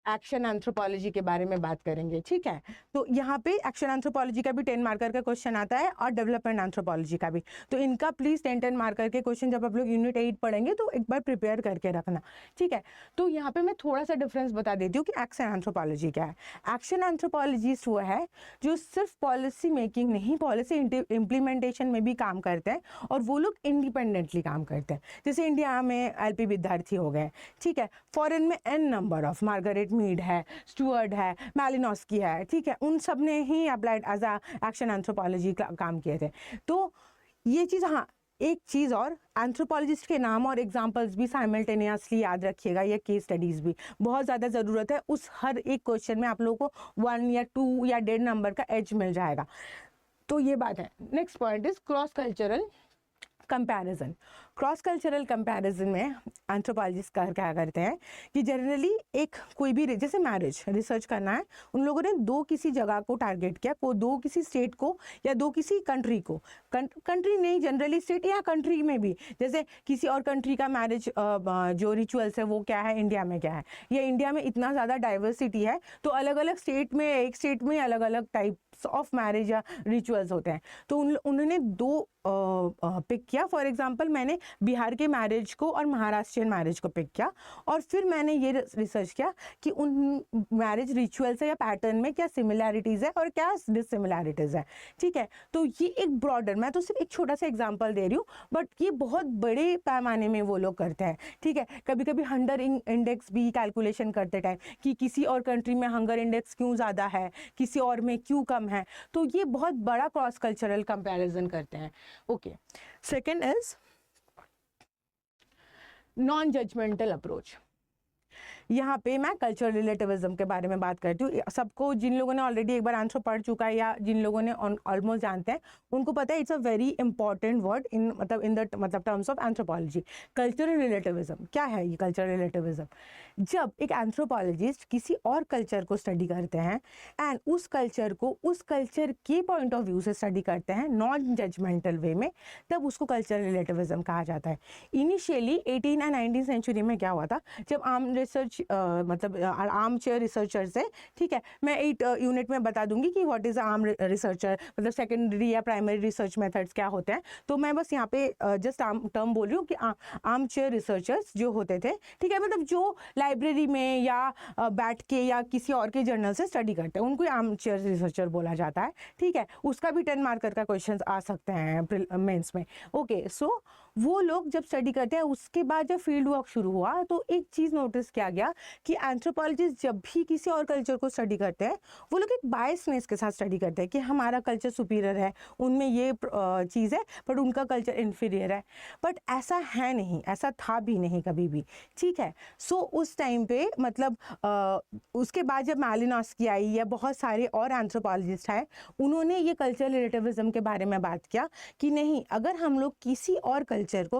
एक्शन एंथ्रोपोलॉजी के बारे में बात करेंगे, ठीक है। तो यहाँ पे एक्शन एंथ्रोपोलॉजी का भी 10 मार्कर का क्वेश्चन आता है और डेवलपमेंट एंथ्रोपोलॉजी का भी। तो इनका प्लीज़ 10 मार्कर के क्वेश्चन जब आप लोग यूनिट 8 पढ़ेंगे तो एक बार प्रिपेयर करके रखना, ठीक है। तो यहाँ पे मैं थोड़ा सा डिफरेंस बता देती हूँ कि एक्शन एंथ्रोपोलॉजी क्या है। एक्शन एंथ्रोपोलॉजिस्ट वो है जो सिर्फ पॉलिसी मेकिंग नहीं, पॉलिसी इम्प्लीमेंटेशन में भी काम करते हैं और वो लोग इंडिपेंडेंटली काम करते हैं। जैसे इंडिया में LP विद्यार्थी हो गए, ठीक है, फॉरेन में n number of, Margaret Mead है, स्टुअर्ट है, मैलिनोस्की है, ठीक है, उन सब ने ही applied as a action anthropology काम किए थे। तो ये चीज़, हाँ एक चीज़ और, एंथ्रोपोलॉजिस्ट के नाम और एग्जांपल्स भी साइमल्टेनियसली याद रखिएगा, ये केस स्टडीज़ भी बहुत ज़्यादा ज़रूरत है। उस हर एक क्वेश्चन में आप लोगों को 1 या 2 या 1.5 नंबर का एज मिल जाएगा। तो ये बात है। Next point is cross cultural comparison. Cross cultural comparison में एंथ्रोपोलॉजिस्ट क्या करते हैं कि जनरली एक कोई भी, जैसे मैरिज रिसर्च करना है, उन लोगों ने 2 किसी जगह को टारगेट किया, 2 किसी स्टेट को या 2 किसी कंट्री को, कंट्री नहीं जनरली स्टेट या कंट्री में भी, जैसे किसी और कंट्री का मैरिज जो रिचुअल्स है वो क्या है, इंडिया में क्या है, या इंडिया में इतना ज़्यादा डाइवर्सिटी है तो अलग अलग स्टेट में, एक स्टेट में अलग अलग टाइप्स ऑफ मैरिज या रिचुअल्स होते हैं। तो उन्होंने 2 पिक किया। फॉर एग्जांपल मैंने बिहार के मैरिज को और महाराष्ट्रियन मैरिज को पिक किया और फिर मैंने ये रिसर्च किया कि उन मैरिज रिचुअल्स या पैटर्न में क्या सिमिलैरिटीज़ है और क्या डिससिमिलैरिटीज़ है, ठीक है। तो ये एक ब्रॉडर, मैं तो सिर्फ एक छोटा सा एग्जांपल दे रही हूँ, बट ये बहुत बड़े पैमाने में वो लोग करते हैं, ठीक है। कभी कभी हंगर इंडेक्स भी कैलकुलेशन करते टाइम कि किसी और कंट्री में हंगर इंडेक्स क्यों ज़्यादा है, किसी और में क्यों कम है, तो ये बहुत बड़ा क्रॉस कल्चरल कंपैरिजन करते हैं। Okay, second is non judgmental approach. यहाँ पे मैं कल्चरल रिलेटिविज्म के बारे में बात करती हूँ। सबको, जिन लोगों ने ऑलरेडी एक बार आंसर पढ़ चुका है या जिन लोगों ने ऑलमोस्ट जानते हैं, उनको पता है it's a very important word in मतलब terms of anthropology. Cultural relativism क्या है? ये कल्चरल रिलेटिविज्म, जब एक एंथ्रोपोलॉजिस्ट किसी और कल्चर को स्टडी करते हैं एंड उस कल्चर को उस कल्चर के पॉइंट ऑफ व्यू से स्टडी करते हैं नॉन जजमेंटल वे में, तब उसको कल्चरल रिलेटिविज्म कहा जाता है। इनिशियली 18 एंड 19 सेंचुरी में क्या हुआ था, जब आर्म रिसर्च मतलब आर्म चेयर रिसर्चर से, ठीक है। मैं 8 यूनिट में बता दूंगी कि व्हाट इज आर्म रिसर्चर, मतलब सेकेंडरी या प्राइमरी रिसर्च मेथड्स क्या होते हैं। तो मैं बस यहाँ पे जस्ट टर्म बोल रही हूँ कि आर्म चेयर रिसर्चर्स जो होते थे, ठीक है, मतलब जो लाइब्रेरी में या बैठ के या किसी और के जर्नल से स्टडी करते हैं, उनको आर्म चेयर रिसर्चर बोला जाता है, ठीक है। उसका भी 10 मार्कर का क्वेश्चन आ सकते हैं मेंस में। ओके, सो वो लोग जब स्टडी करते हैं, उसके बाद जब फील्ड वर्क शुरू हुआ तो एक चीज़ नोटिस किया गया कि एंथ्रोपोलॉजिस्ट जब भी किसी और कल्चर को स्टडी करते हैं, वो लोग एक बायसनेस के साथ स्टडी करते हैं कि हमारा कल्चर सुपीरियर है, उनमें ये चीज़ है, बट उनका कल्चर इन्फीरियर है। बट ऐसा है नहीं, ऐसा था भी नहीं कभी भी, ठीक है। सो उस टाइम पे मतलब उसके बाद जब मैलिनोस्की आई या बहुत सारे और एंथ्रोपोलॉजिस्ट आए, उन्होंने ये कल्चरल रिलेटिविज्म के बारे में बात किया कि नहीं, अगर हम लोग किसी और कल्चर को,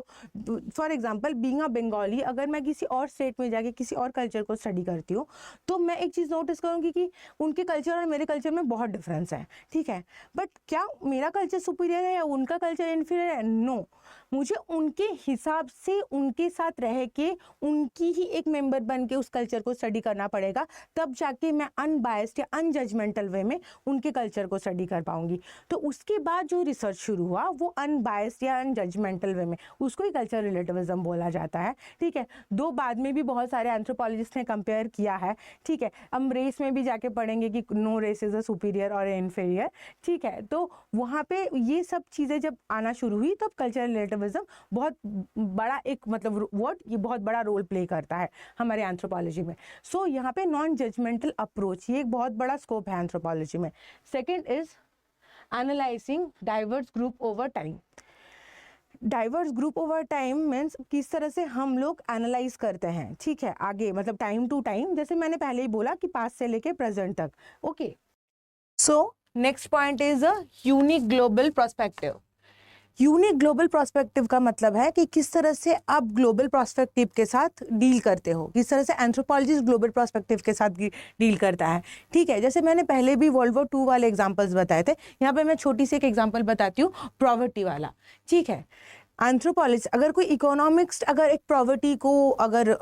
for example being a Bengali, अगर मैं किसी और स्टेट में जाके किसी और कल्चर को स्टडी करती हूँ, तो मैं एक चीज़ नोटिस करूँगी कि उनके कल्चर और मेरे कल्चर में बहुत डिफरेंस है, ठीक है। बट क्या मेरा कल्चर सुपीरियर है या उनका कल्चर इन्फीरियर है? नो, मुझे उनके हिसाब से उनके साथ रह के उनकी ही एक मेंबर बन के उस कल्चर को स्टडी करना पड़ेगा, तब जाके मैं अनबायस्ड या अनजजमेंटल वे में उनके कल्चर को स्टडी कर पाऊंगी। तो उसके बाद जो रिसर्च शुरू हुआ वो अनबायस्ड या अनजजमेंटल वे में, उसको ही कल्चर रिलेटिविज्म बोला जाता है, ठीक है। दो बाद में भी बहुत सारे एंथ्रोपोलॉजिस्ट ने कंपेयर किया है, ठीक है। हम रेस में भी जाके पढ़ेंगे कि no race is a superior और इन्फीरियर, ठीक है। तो वहाँ पे ये सब चीज़ें जब आना शुरू हुई, तब कल्चर रिलेटिविज्म बहुत बड़ा एक मतलब वर्ड, ये बहुत बड़ा रोल प्ले करता है हमारे एंथ्रोपोलॉजी में। सो यहाँ पे नॉन जजमेंटल अप्रोच, ये एक बहुत बड़ा स्कोप है एंथ्रोपोलॉजी में। Second is analysing diverse group over time. Diverse group over time means किस तरह से हम लोग एनालाइज करते हैं, ठीक है, आगे मतलब टाइम टू टाइम, जैसे मैंने पहले ही बोला कि पास्ट से लेके प्रेजेंट तक। Okay, so next point is a unique global perspective. Unique global perspective का मतलब है कि किस तरह से आप ग्लोबल पर्सपेक्टिव के साथ डील करते हो, किस तरह से एंथ्रोपोलॉजिस्ट ग्लोबल पर्सपेक्टिव के साथ डील करता है, ठीक है। जैसे मैंने पहले भी वर्ल्ड वॉर 2 वाले एग्जांपल्स बताए थे, यहाँ पे मैं छोटी सी एक एग्जांपल बताती हूँ, पॉवर्टी वाला, ठीक है। एंथ्रोपोलॉजिस्ट अगर कोई इकोनॉमिक्स अगर एक पॉवर्टी को अगर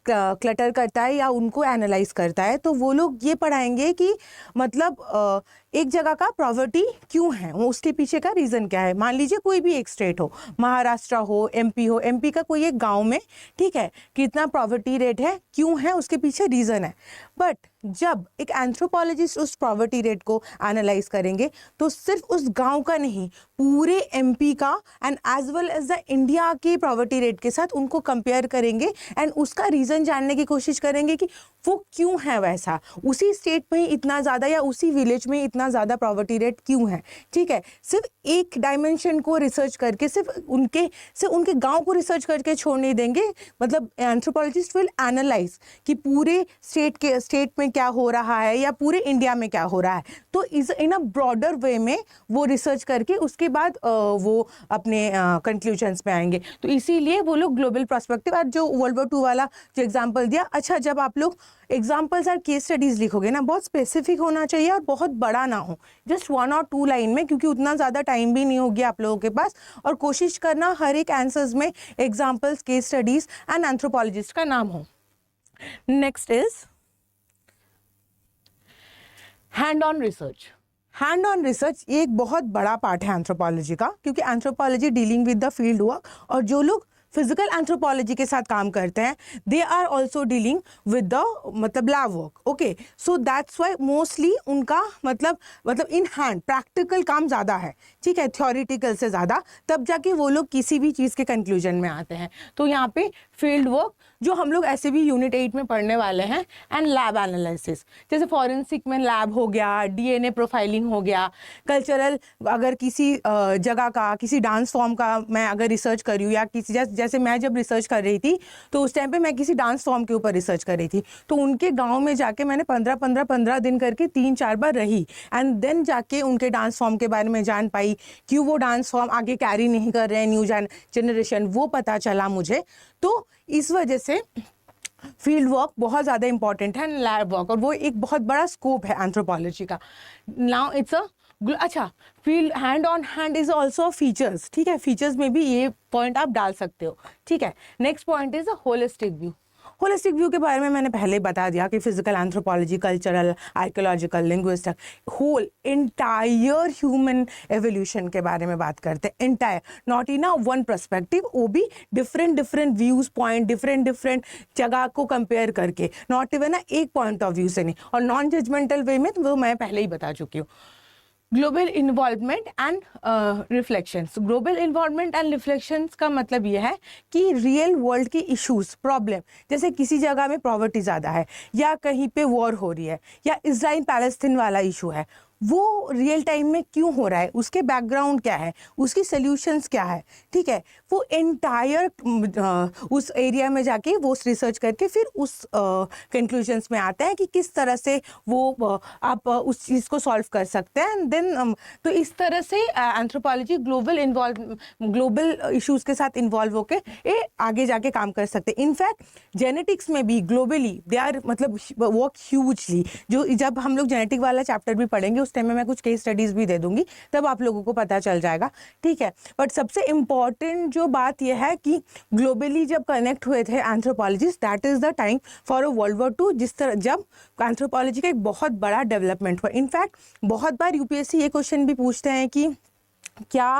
क्लटर करता है या उनको एनालाइज करता है, तो वो लोग ये पढ़ाएंगे कि मतलब एक जगह का पॉवर्टी क्यों है, वो उसके पीछे का रीज़न क्या है। मान लीजिए कोई भी एक स्टेट हो, महाराष्ट्र हो, एमपी हो, एमपी का कोई एक गांव में, ठीक है, कितना पॉवर्टी रेट है, क्यों है, उसके पीछे रीज़न है। बट जब एक एंथ्रोपोलॉजिस्ट उस पॉवर्टी रेट को एनालाइज करेंगे, तो सिर्फ उस गांव का नहीं, पूरे एमपी का and as well as the India के पॉवर्टी रेट के साथ उनको कंपेयर करेंगे एंड उसका रीज़न जानने की कोशिश करेंगे कि वो क्यों है वैसा, उसी स्टेट में ही इतना ज़्यादा या उसी विलेज में इतना ज़्यादा पॉवर्टी रेट क्यों है, ठीक है। सिर्फ एक डायमेंशन को रिसर्च करके, सिर्फ उनके गांव को रिसर्च करके छोड़ नहीं देंगे। मतलब एंथ्रोपोलॉजिस्ट विल एनालाइज कि पूरे स्टेट में क्या हो रहा है या पूरे इंडिया में क्या हो रहा है, तो इन अ ब्रॉडर वे में वो रिसर्च करके उसके बाद वो अपने कंक्लूजन्स पे आएंगे। तो इसीलिए वो लोग ग्लोबल पर्सपेक्टिव, और जो वर्ल्ड वॉर 2 वाला जो एग्जांपल दिया, अच्छा, जब आप लोग एग्जाम्पल्स और केस स्टडीज लिखोगे ना, बहुत स्पेसिफिक होना चाहिए और बहुत बड़ा ना हो, जस्ट 1 और 2 लाइन में, क्योंकि उतना ज़्यादा टाइम भी नहीं होगी आप लोगों के पास। और कोशिश करना हर एक आंसर्स में examples, case studies and anthropologist का नाम हो। Next is hand on research. Hand on research ये एक बहुत बड़ा पार्ट है एंथ्रोपोलॉजी का, क्योंकि anthropology dealing with the field work, और जो लोग फिजिकल एंथ्रोपोलॉजी के साथ काम करते हैं, they are also dealing with the मतलब lab work. Okay, so that's why mostly उनका मतलब इन हैंड प्रैक्टिकल काम ज़्यादा है, ठीक है, थ्योरेटिकल से ज़्यादा, तब जाके वो लोग किसी भी चीज़ के कंक्लूजन में आते हैं। तो यहाँ पे फील्ड वर्क जो हम लोग ऐसे भी यूनिट 8 में पढ़ने वाले हैं, एंड लैब एनालिसिस, जैसे फॉरेंसिक में लैब हो गया, डीएनए प्रोफाइलिंग हो गया, कल्चरल अगर किसी जगह का, किसी डांस फॉर्म का मैं अगर रिसर्च कर रही हूँ, या किसी जैसे मैं जब रिसर्च कर रही थी, तो उस टाइम पे मैं किसी डांस फॉर्म के ऊपर रिसर्च कर रही थी, तो उनके गाँव में जाके मैंने 15 दिन करके 3-4 बार रही, एंड देन जाके उनके डांस फॉर्म के बारे में जान पाई, क्यों वो डांस फॉर्म आगे कैरी नहीं कर रहे हैं न्यू जनरेशन, वो पता चला मुझे। तो इस वजह से फील्ड वर्क बहुत ज़्यादा इंपॉर्टेंट है, लैब वर्क, और वो एक बहुत बड़ा स्कोप है एंथ्रोपोलॉजी का। नाउ इट्स अच्छा, field hand on hand is also features, ठीक है, फीचर्स में भी ये पॉइंट आप डाल सकते हो, ठीक है। Next point is a holistic view. Holistic view के बारे में मैंने पहले बता दिया कि physical anthropology, cultural, archaeological, linguistic, whole entire human evolution के बारे में बात करते हैं, entire, not in a one perspective, वो भी डिफरेंट व्यूज पॉइंट, डिफरेंट जगह को कंपेयर करके, नॉट इवन एक पॉइंट ऑफ व्यू से नहीं, और नॉन जजमेंटल वे में, तो वो मैं पहले ही बता चुकी हूँ। Global involvement and reflections. Global involvement and reflections का मतलब ये है कि रियल वर्ल्ड की इश्यूज, प्रॉब्लम, जैसे किसी जगह में पॉवर्टी ज़्यादा है, या कहीं पे वॉर हो रही है, या इजराइल पैलेस्तीन वाला इशू है, वो रियल टाइम में क्यों हो रहा है, उसके बैकग्राउंड क्या है, उसकी सॉल्यूशंस क्या है, ठीक है, वो एंटायर उस एरिया में जाके वो रिसर्च करके फिर उस कंक्लूजन्स में आते हैं कि किस तरह से वो आप उस चीज़ को सॉल्व कर सकते हैं। देन तो इस तरह से एंथ्रोपोलॉजी ग्लोबल इश्यूज के साथ इन्वॉल्व होके ये आगे जाके काम कर सकते हैं। इनफैक्ट जेनेटिक्स में भी ग्लोबली दे आर मतलब वर्क ह्यूजली। जो जब हम लोग जेनेटिक वाला चैप्टर भी पढ़ेंगे उस टाइम में मैं कुछ केस स्टडीज भी दे दूंगी, तब आप लोगों को पता चल जाएगा, ठीक है। बट सबसे इम्पॉर्टेंट जो बात यह है कि ग्लोबली जब कनेक्ट हुए थे anthropologist, that is the time for world war 2, जिस तरह जब एंथ्रोपोलॉजी का एक बहुत बड़ा डेवलपमेंट हुआ। इनफैक्ट बहुत बार यूपीएससी ये क्वेश्चन भी पूछते हैं कि क्या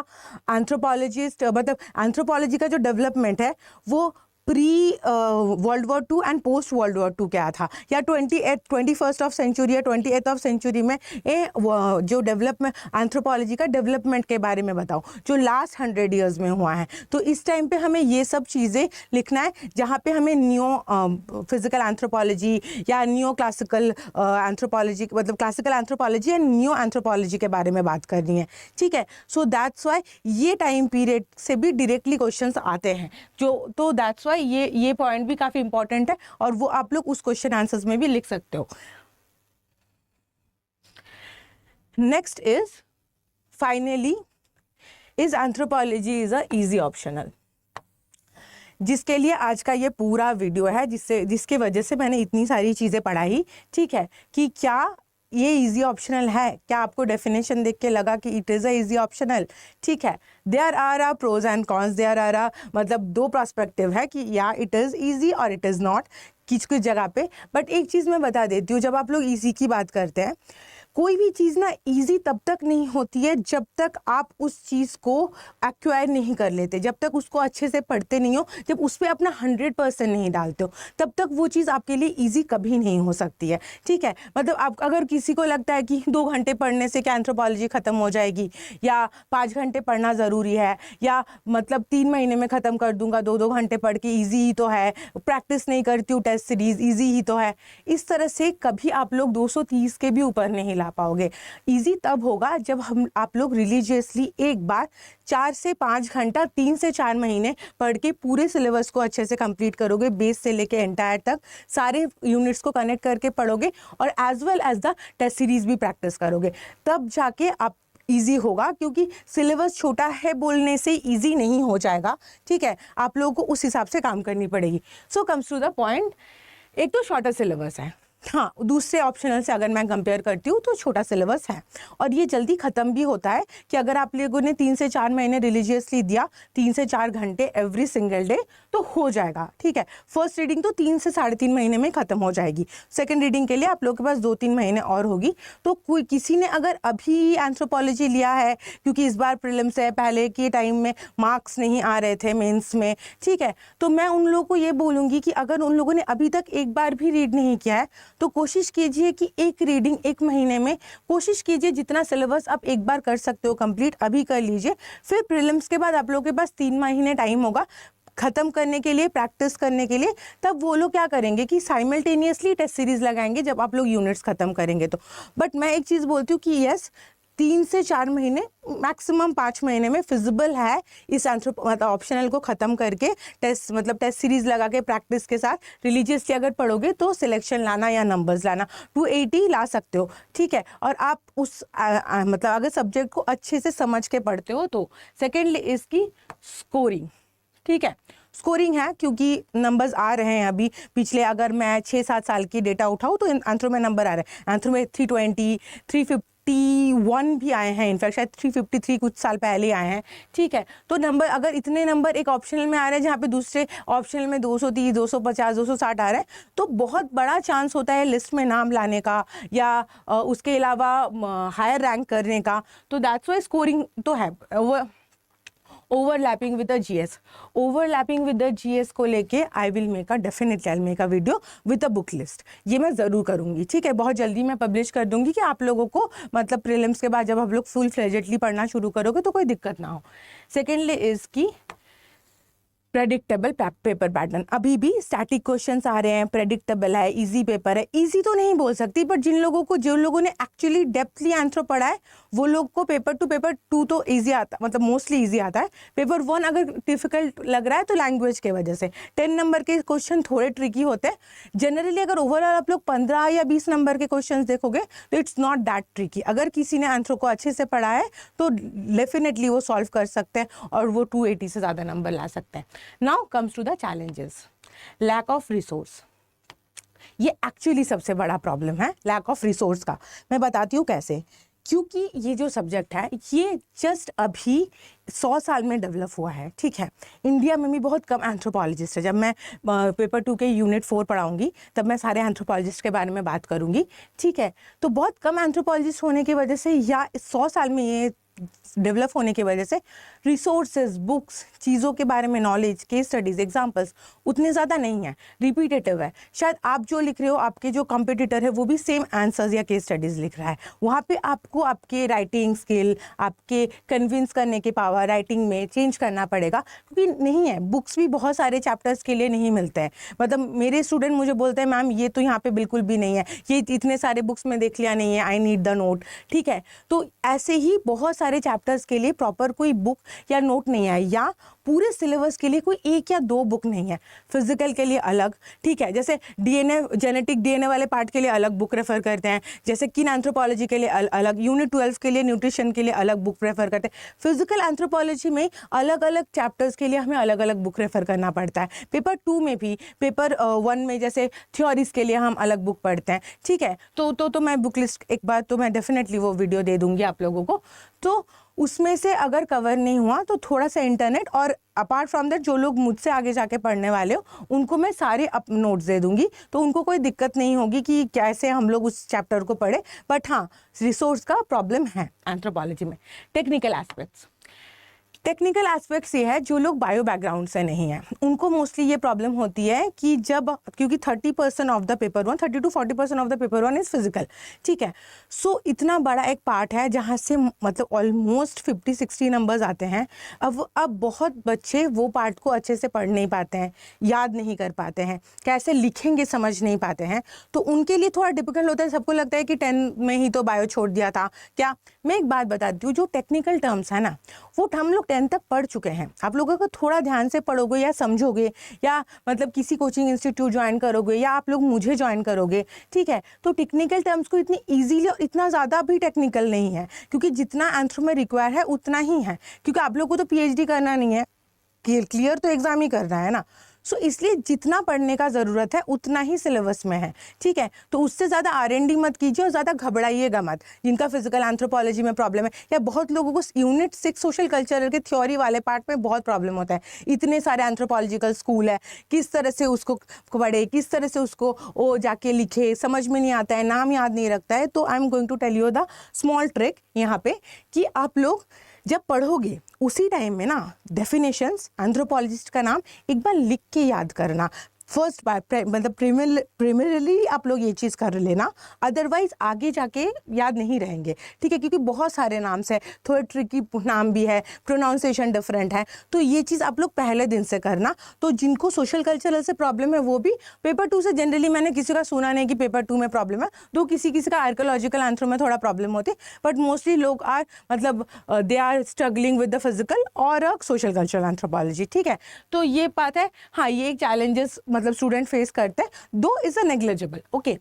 एंथ्रोपोलॉजिस्ट मतलब एंथ्रोपोलॉजी का जो डेवलपमेंट है वो pre world war 2 and post world war 2 क्या था, या 21st ऑफ सेंचुरी या 28th ऑफ सेंचुरी में जो डेवलपमेंट एंथ्रोपोलॉजी का डेवलपमेंट के बारे में बताओ जो लास्ट 100 ईयर्स में हुआ है। तो इस टाइम पे हमें ये सब चीज़ें लिखना है, जहाँ पे हमें न्यू फिजिकल एंथ्रोपोलॉजी या न्यू क्लासिकल एंथ्रोपोलॉजी मतलब classical anthropology and new anthropology के बारे में बात करनी है, ठीक है। सो दैट्स वाई ये टाइम पीरियड से भी डायरेक्टली क्वेश्चंस आते हैं, जो तो दैट्स वाई ये पॉइंट भी काफी इंपॉर्टेंट है और वो आप लोग उस क्वेश्चन आंसर्स में भी लिख सकते हो। Next is finally, is anthropology is a easy optional, जिसके लिए आज का ये पूरा वीडियो है, जिसके वजह से मैंने इतनी सारी चीजें पढ़ाई, ठीक है, कि क्या ये इजी ऑप्शनल है। क्या आपको डेफिनेशन देख के लगा कि it is a easy optional, ठीक है। There are a pros and cons, there are a मतलब दो पर्सपेक्टिव है कि या इट इज़ इजी और इट इज़ नॉट कुछ जगह पे। बट एक चीज़ मैं बता देती हूँ, जब आप लोग इजी की बात करते हैं, कोई भी चीज़ ना इजी तब तक नहीं होती है जब तक आप उस चीज़ को एक्वायर नहीं कर लेते, जब तक उसको अच्छे से पढ़ते नहीं हो, जब उस पर अपना 100% नहीं डालते हो, तब तक वो चीज़ आपके लिए इजी कभी नहीं हो सकती है, ठीक है। मतलब आप अगर किसी को लगता है कि 2 घंटे पढ़ने से क्या एंथ्रोपोलॉजी ख़त्म हो जाएगी, या 5 घंटे पढ़ना ज़रूरी है, या मतलब 3 महीने में ख़त्म कर दूंगा 2-2 घंटे पढ़ के, ईजी ही तो है, प्रैक्टिस नहीं करती हूँ टेस्ट सीरीज़, ईजी ही तो है, इस तरह से कभी आप लोग 230 के भी ऊपर नहीं ला पाओगे। इजी तब होगा जब आप लोग रिलीजियसली एक बार 4 से 5 घंटा 3 से 4 महीने पढ़ के पूरे सिलेबस को अच्छे से कंप्लीट करोगे, बेस से लेके एंटायर तक सारे यूनिट्स को कनेक्ट करके पढ़ोगे, और as well as the test series भी प्रैक्टिस करोगे, तब जाके आप ईजी होगा। क्योंकि सिलेबस छोटा है बोलने से ईजी नहीं हो जाएगा, ठीक है, आप लोगों को उस हिसाब से काम करनी पड़ेगी। So comes to the point, एक तो शॉर्टर सिलेबस है, हाँ, दूसरे ऑप्शनल से अगर मैं कंपेयर करती हूँ तो छोटा सिलेबस है, और ये जल्दी ख़त्म भी होता है कि अगर आप लोगों ने 3 से 4 महीने रिलीजियसली दिया, 3 से 4 घंटे एवरी सिंगल डे, तो हो जाएगा, ठीक है। फर्स्ट रीडिंग तो 3 से 3.5 महीने में ख़त्म हो जाएगी, सेकंड रीडिंग के लिए आप लोगों के पास 2-3 महीने और होगी। तो कोई किसी ने अगर अभी एंथ्रोपोलॉजी लिया है, क्योंकि इस बार प्रीलिम्स है, पहले के टाइम में मार्क्स नहीं आ रहे थे मेंस में, ठीक है, तो मैं उन लोगों को ये बोलूँगी कि अगर उन लोगों ने अभी तक एक बार भी रीड नहीं किया है, तो कोशिश कीजिए कि एक रीडिंग 1 महीने में, कोशिश कीजिए जितना सिलेबस आप एक बार कर सकते हो कंप्लीट अभी कर लीजिए। फिर प्रीलिम्स के बाद आप लोगों के पास 3 महीने टाइम होगा ख़त्म करने के लिए, प्रैक्टिस करने के लिए। तब वो लोग क्या करेंगे कि साइमल्टेनियसली टेस्ट सीरीज लगाएंगे जब आप लोग यूनिट्स ख़त्म करेंगे तो। बट मैं एक चीज़ बोलती हूँ कि यस, 3 से 4 महीने मैक्सिमम 5 महीने में फिजिबल है इस मतलब ऑप्शनल को ख़त्म करके टेस्ट सीरीज लगा के प्रैक्टिस के साथ रिलीजियसली अगर पढ़ोगे तो सिलेक्शन लाना या नंबर्स लाना 280 ला सकते हो, ठीक है। और आप उस मतलब अगर सब्जेक्ट को अच्छे से समझ के पढ़ते हो तो। सेकेंडली इसकी स्कोरिंग, ठीक है, स्कोरिंग है क्योंकि नंबर्स आ रहे हैं अभी पिछले, अगर मैं 6-7 साल की डेटा उठाऊँ तो एंथ्रो में नंबर आ रहे हैं, एंथ्रो में 320, 350, 351 भी आए हैं, इनफैक्ट शायद 353 कुछ साल पहले आए हैं, ठीक है। तो नंबर, अगर इतने नंबर एक ऑप्शनल में आ रहे हैं जहाँ पे दूसरे ऑप्शनल में 230, 250, 260 आ रहे हैं, तो बहुत बड़ा चांस होता है लिस्ट में नाम लाने का या उसके अलावा हायर रैंक करने का। तो दैट्स वाई स्कोरिंग तो है। Overlapping with the GS, overlapping with the GS को लेके I will make a video with a book list, ये मैं ज़रूर करूँगी, ठीक है। बहुत जल्दी मैं पब्लिश कर दूँगी कि आप लोगों को मतलब प्रीलिम्स के बाद जब आप लोग फुल फ्लेजेडली पढ़ना शुरू करोगे तो कोई दिक्कत ना हो। सेकेंडली इज़ की प्रेडिक्टेबल पेपर पैटर्न। अभी भी स्टैटिक क्वेश्चंस आ रहे हैं, प्रेडिक्टेबल है, इजी पेपर है। इजी तो नहीं बोल सकती, बट जो लोगों ने एक्चुअली डेप्थली आंसर पढ़ा है वो लोग को पेपर टू तो इजी आता, मतलब मोस्टली इजी आता है। पेपर 1 अगर डिफिकल्ट लग रहा है तो लैंग्वेज के वजह से 10 नंबर के क्वेश्चन थोड़े ट्रिकी होते हैं। जनरली अगर ओवरऑल आप लोग 15 या 20 नंबर के क्वेश्चन देखोगे तो इट्स नॉट दैट ट्रिकी। अगर किसी ने आंसर को अच्छे से पढ़ा है तो डेफिनेटली वो सॉल्व कर सकते हैं और वो 280 से ज़्यादा नंबर ला सकते हैं। Now comes to the challenges, lack of resource. ये एक्चुअली सबसे बड़ा प्रॉब्लम है, लैक ऑफ रिसोर्स का। मैं बताती हूँ कैसे। क्योंकि ये जो सब्जेक्ट है ये जस्ट अभी 100 साल में डेवलप हुआ है, ठीक है। इंडिया में भी बहुत कम एंथ्रोपोलॉजिस्ट है। जब मैं पेपर 2 के यूनिट 4 पढ़ाऊंगी तब मैं सारे एंथ्रोपोलॉजिस्ट के बारे में बात करूंगी, ठीक है। तो बहुत कम एंथ्रोपोलॉजिस्ट होने की वजह से या 100 साल में ये डेवलप होने की वजह से रिसोर्सेज, बुक्स, चीज़ों के बारे में नॉलेज, केस स्टडीज़, एग्जांपल्स उतने ज़्यादा नहीं है, रिपीटेटिव है। शायद आप जो लिख रहे हो, आपके जो कंपटीटर है वो भी सेम आंसर्स या केस स्टडीज़ लिख रहा है। वहाँ पे आपको आपके राइटिंग स्किल, आपके कन्विंस करने की पावर राइटिंग में चेंज करना पड़ेगा, क्योंकि नहीं है, बुक्स भी बहुत सारे चैप्टर्स के लिए नहीं मिलते हैं। मतलब मेरे स्टूडेंट मुझे बोलते हैं मैम ये तो यहाँ पे बिल्कुल भी नहीं है, ये इतने सारे बुक्स में देख लिया नहीं है, आई नीड द नोट, ठीक है। तो ऐसे ही बहुत सारे चैप्टर्स के लिए प्रॉपर कोई बुक या नोट नहीं है, या पूरे सिलेबस के लिए कोई 1 या 2 बुक नहीं है। फिजिकल के लिए अलग, ठीक है, जैसे डीएनए, जेनेटिक डीएनए वाले पार्ट के लिए अलग बुक रेफर करते हैं, जैसे किन एंथ्रोपोलॉजी के लिए अलग, यूनिट 12 के लिए न्यूट्रिशन के लिए अलग बुक रेफर करते हैं। फिजिकल एंथ्रोपोलॉजी में अलग अलग चैप्टर्स के लिए हमें अलग अलग बुक रेफर करना पड़ता है। पेपर 2 में भी, पेपर 1 में जैसे थ्योरीज के लिए हम अलग बुक पढ़ते हैं, ठीक है। तो मैं बुक लिस्ट एक बार तो मैं डेफिनेटली वो वीडियो दे दूंगी आप लोगों को। तो उसमें से अगर कवर नहीं हुआ तो थोड़ा सा इंटरनेट, और अपार्ट फ्रॉम दैट जो लोग मुझसे आगे जाके पढ़ने वाले हो उनको मैं सारे नोट्स दे दूंगी, तो उनको कोई दिक्कत नहीं होगी कि कैसे हम लोग उस चैप्टर को पढ़े। बट हाँ, रिसोर्स का प्रॉब्लम है एंथ्रोपोलॉजी में। टेक्निकल एस्पेक्ट्स ये है, जो लोग बायो बैकग्राउंड से नहीं है उनको मोस्टली ये प्रॉब्लम होती है कि जब, क्योंकि 30% of the paper 1, 30 to 40% of the paper 1 is physical, ठीक है। सो इतना बड़ा एक पार्ट है जहाँ से मतलब ऑलमोस्ट 50-60 नंबर्स आते हैं। अब बहुत बच्चे वो पार्ट को अच्छे से पढ़ नहीं पाते हैं, याद नहीं कर पाते हैं, कैसे लिखेंगे समझ नहीं पाते हैं, तो उनके लिए थोड़ा डिफिकल्ट होता है। सबको लगता है कि 10 में ही तो बायो छोड़ दिया था क्या। मैं एक बात बताती हूँ, जो टेक्निकल टर्म्स है ना वो हम लोग 10 तक पढ़ चुके हैं। आप लोगों को थोड़ा ध्यान से पढ़ोगे या समझोगे, या मतलब किसी कोचिंग इंस्टीट्यूट ज्वाइन करोगे, या आप लोग मुझे ज्वाइन करोगे, ठीक है, तो टेक्निकल टर्म्स को इतनी इजीली और इतना ज़्यादा भी टेक्निकल नहीं है, क्योंकि जितना एंथ्रो में रिक्वायर है उतना ही है, क्योंकि आप लोगों को तो पीएचडी करना नहीं है, क्लियर तो एग्जाम ही करना है ना। सो इसलिए जितना पढ़ने का ज़रूरत है उतना ही सिलेबस में है, ठीक है। तो उससे ज़्यादा R&D मत कीजिए और ज़्यादा घबराइएगा मत, जिनका फिजिकल एंथ्रोपोलॉजी में प्रॉब्लम है, या बहुत लोगों को यूनिट 6 सोशल कल्चरल के थ्योरी वाले पार्ट में बहुत प्रॉब्लम होता है। इतने सारे एंथ्रोपोलॉजिकल स्कूल है, किस तरह से उसको पढ़े, किस तरह से उसको वो जाके लिखे, समझ में नहीं आता है, नाम याद नहीं रखता है। तो I am going to tell you the small trick यहाँ पे, कि आप लोग जब पढ़ोगे उसी टाइम में ना डेफिनेशंस, एंथ्रोपोलॉजिस्ट का नाम एक बार लिख के याद करना। फर्स्ट बार मतलब प्रीमियरली आप लोग ये चीज़ कर लेना, अदरवाइज आगे जाके याद नहीं रहेंगे, ठीक है, क्योंकि बहुत सारे नाम से थोड़े ट्रिकी नाम भी है, प्रोनाउंसिएशन डिफरेंट है, तो ये चीज़ आप लोग पहले दिन से करना। तो जिनको सोशल कल्चरल से प्रॉब्लम है वो भी पेपर 2 से, जनरली मैंने किसी का सुना नहीं कि पेपर 2 में प्रॉब्लम है, तो किसी का आर्कोलॉजिकल एंथ्रो में थोड़ा प्रॉब्लम होती है, बट मोस्टली लोग आर मतलब they are struggling with the physical और सोशल कल्चरल एंथ्रोपोलॉजी, ठीक है। तो ये बात है, हाँ, ये एक चैलेंजेस मतलब स्टूडेंट फेस करते हैं, दो is a negligible. Okay,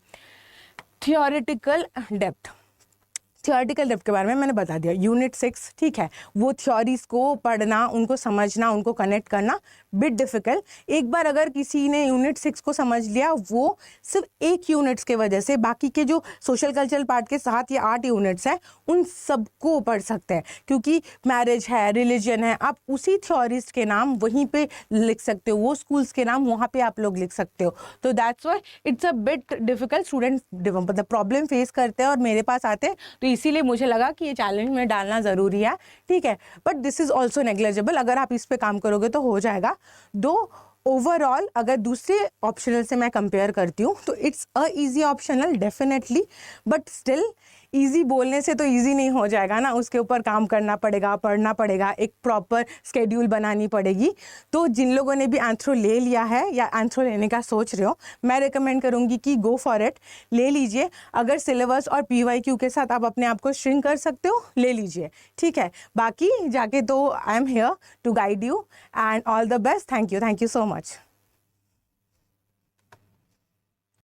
theoretical depth, theoretical depth के बारे में मैंने बता दिया, यूनिट 6, ठीक है, वो थ्योरीज को पढ़ना, उनको समझना, उनको कनेक्ट करना बिट डिफिकल्ट। एक बार अगर किसी ने यूनिट 6 को समझ लिया, वो सिर्फ एक यूनिट्स के वजह से बाकी के जो सोशल कल्चरल पार्ट के 7 या 8 यूनिट्स हैं उन सबको पढ़ सकते हैं, क्योंकि मैरिज है, रिलीजन है, आप उसी थ्योरीज के नाम वहीं पे लिख सकते हो, वो स्कूल्स के नाम वहाँ पे आप लोग लिख सकते हो। तो that's why it's a bit difficult, students मतलब प्रॉब्लम फेस करते हैं और मेरे पास आते हैं, तो इसीलिए मुझे लगा कि ये चैलेंज में डालना ज़रूरी है, ठीक है। But this is also negligible, अगर आप इस पे काम करोगे तो हो जाएगा। दो ओवरऑल अगर दूसरे ऑप्शनल से मैं कंपेयर करती हूँ तो it's a easy optional definitely, but still easy बोलने से तो इजी नहीं हो जाएगा ना, उसके ऊपर काम करना पड़ेगा, पढ़ना पड़ेगा, एक प्रॉपर स्केड्यूल बनानी पड़ेगी। तो जिन लोगों ने भी एंथ्रो ले लिया है या एंथ्रो लेने का सोच रहे हो, मैं रिकमेंड करूँगी कि गो फॉर इट, ले लीजिए। अगर सिलेबस और PYQ के साथ आप अपने आप को श्रिंक कर सकते हो, ले लीजिए, ठीक है। बाकी जाके तो I am here to guide you and all the best. Thank you so much.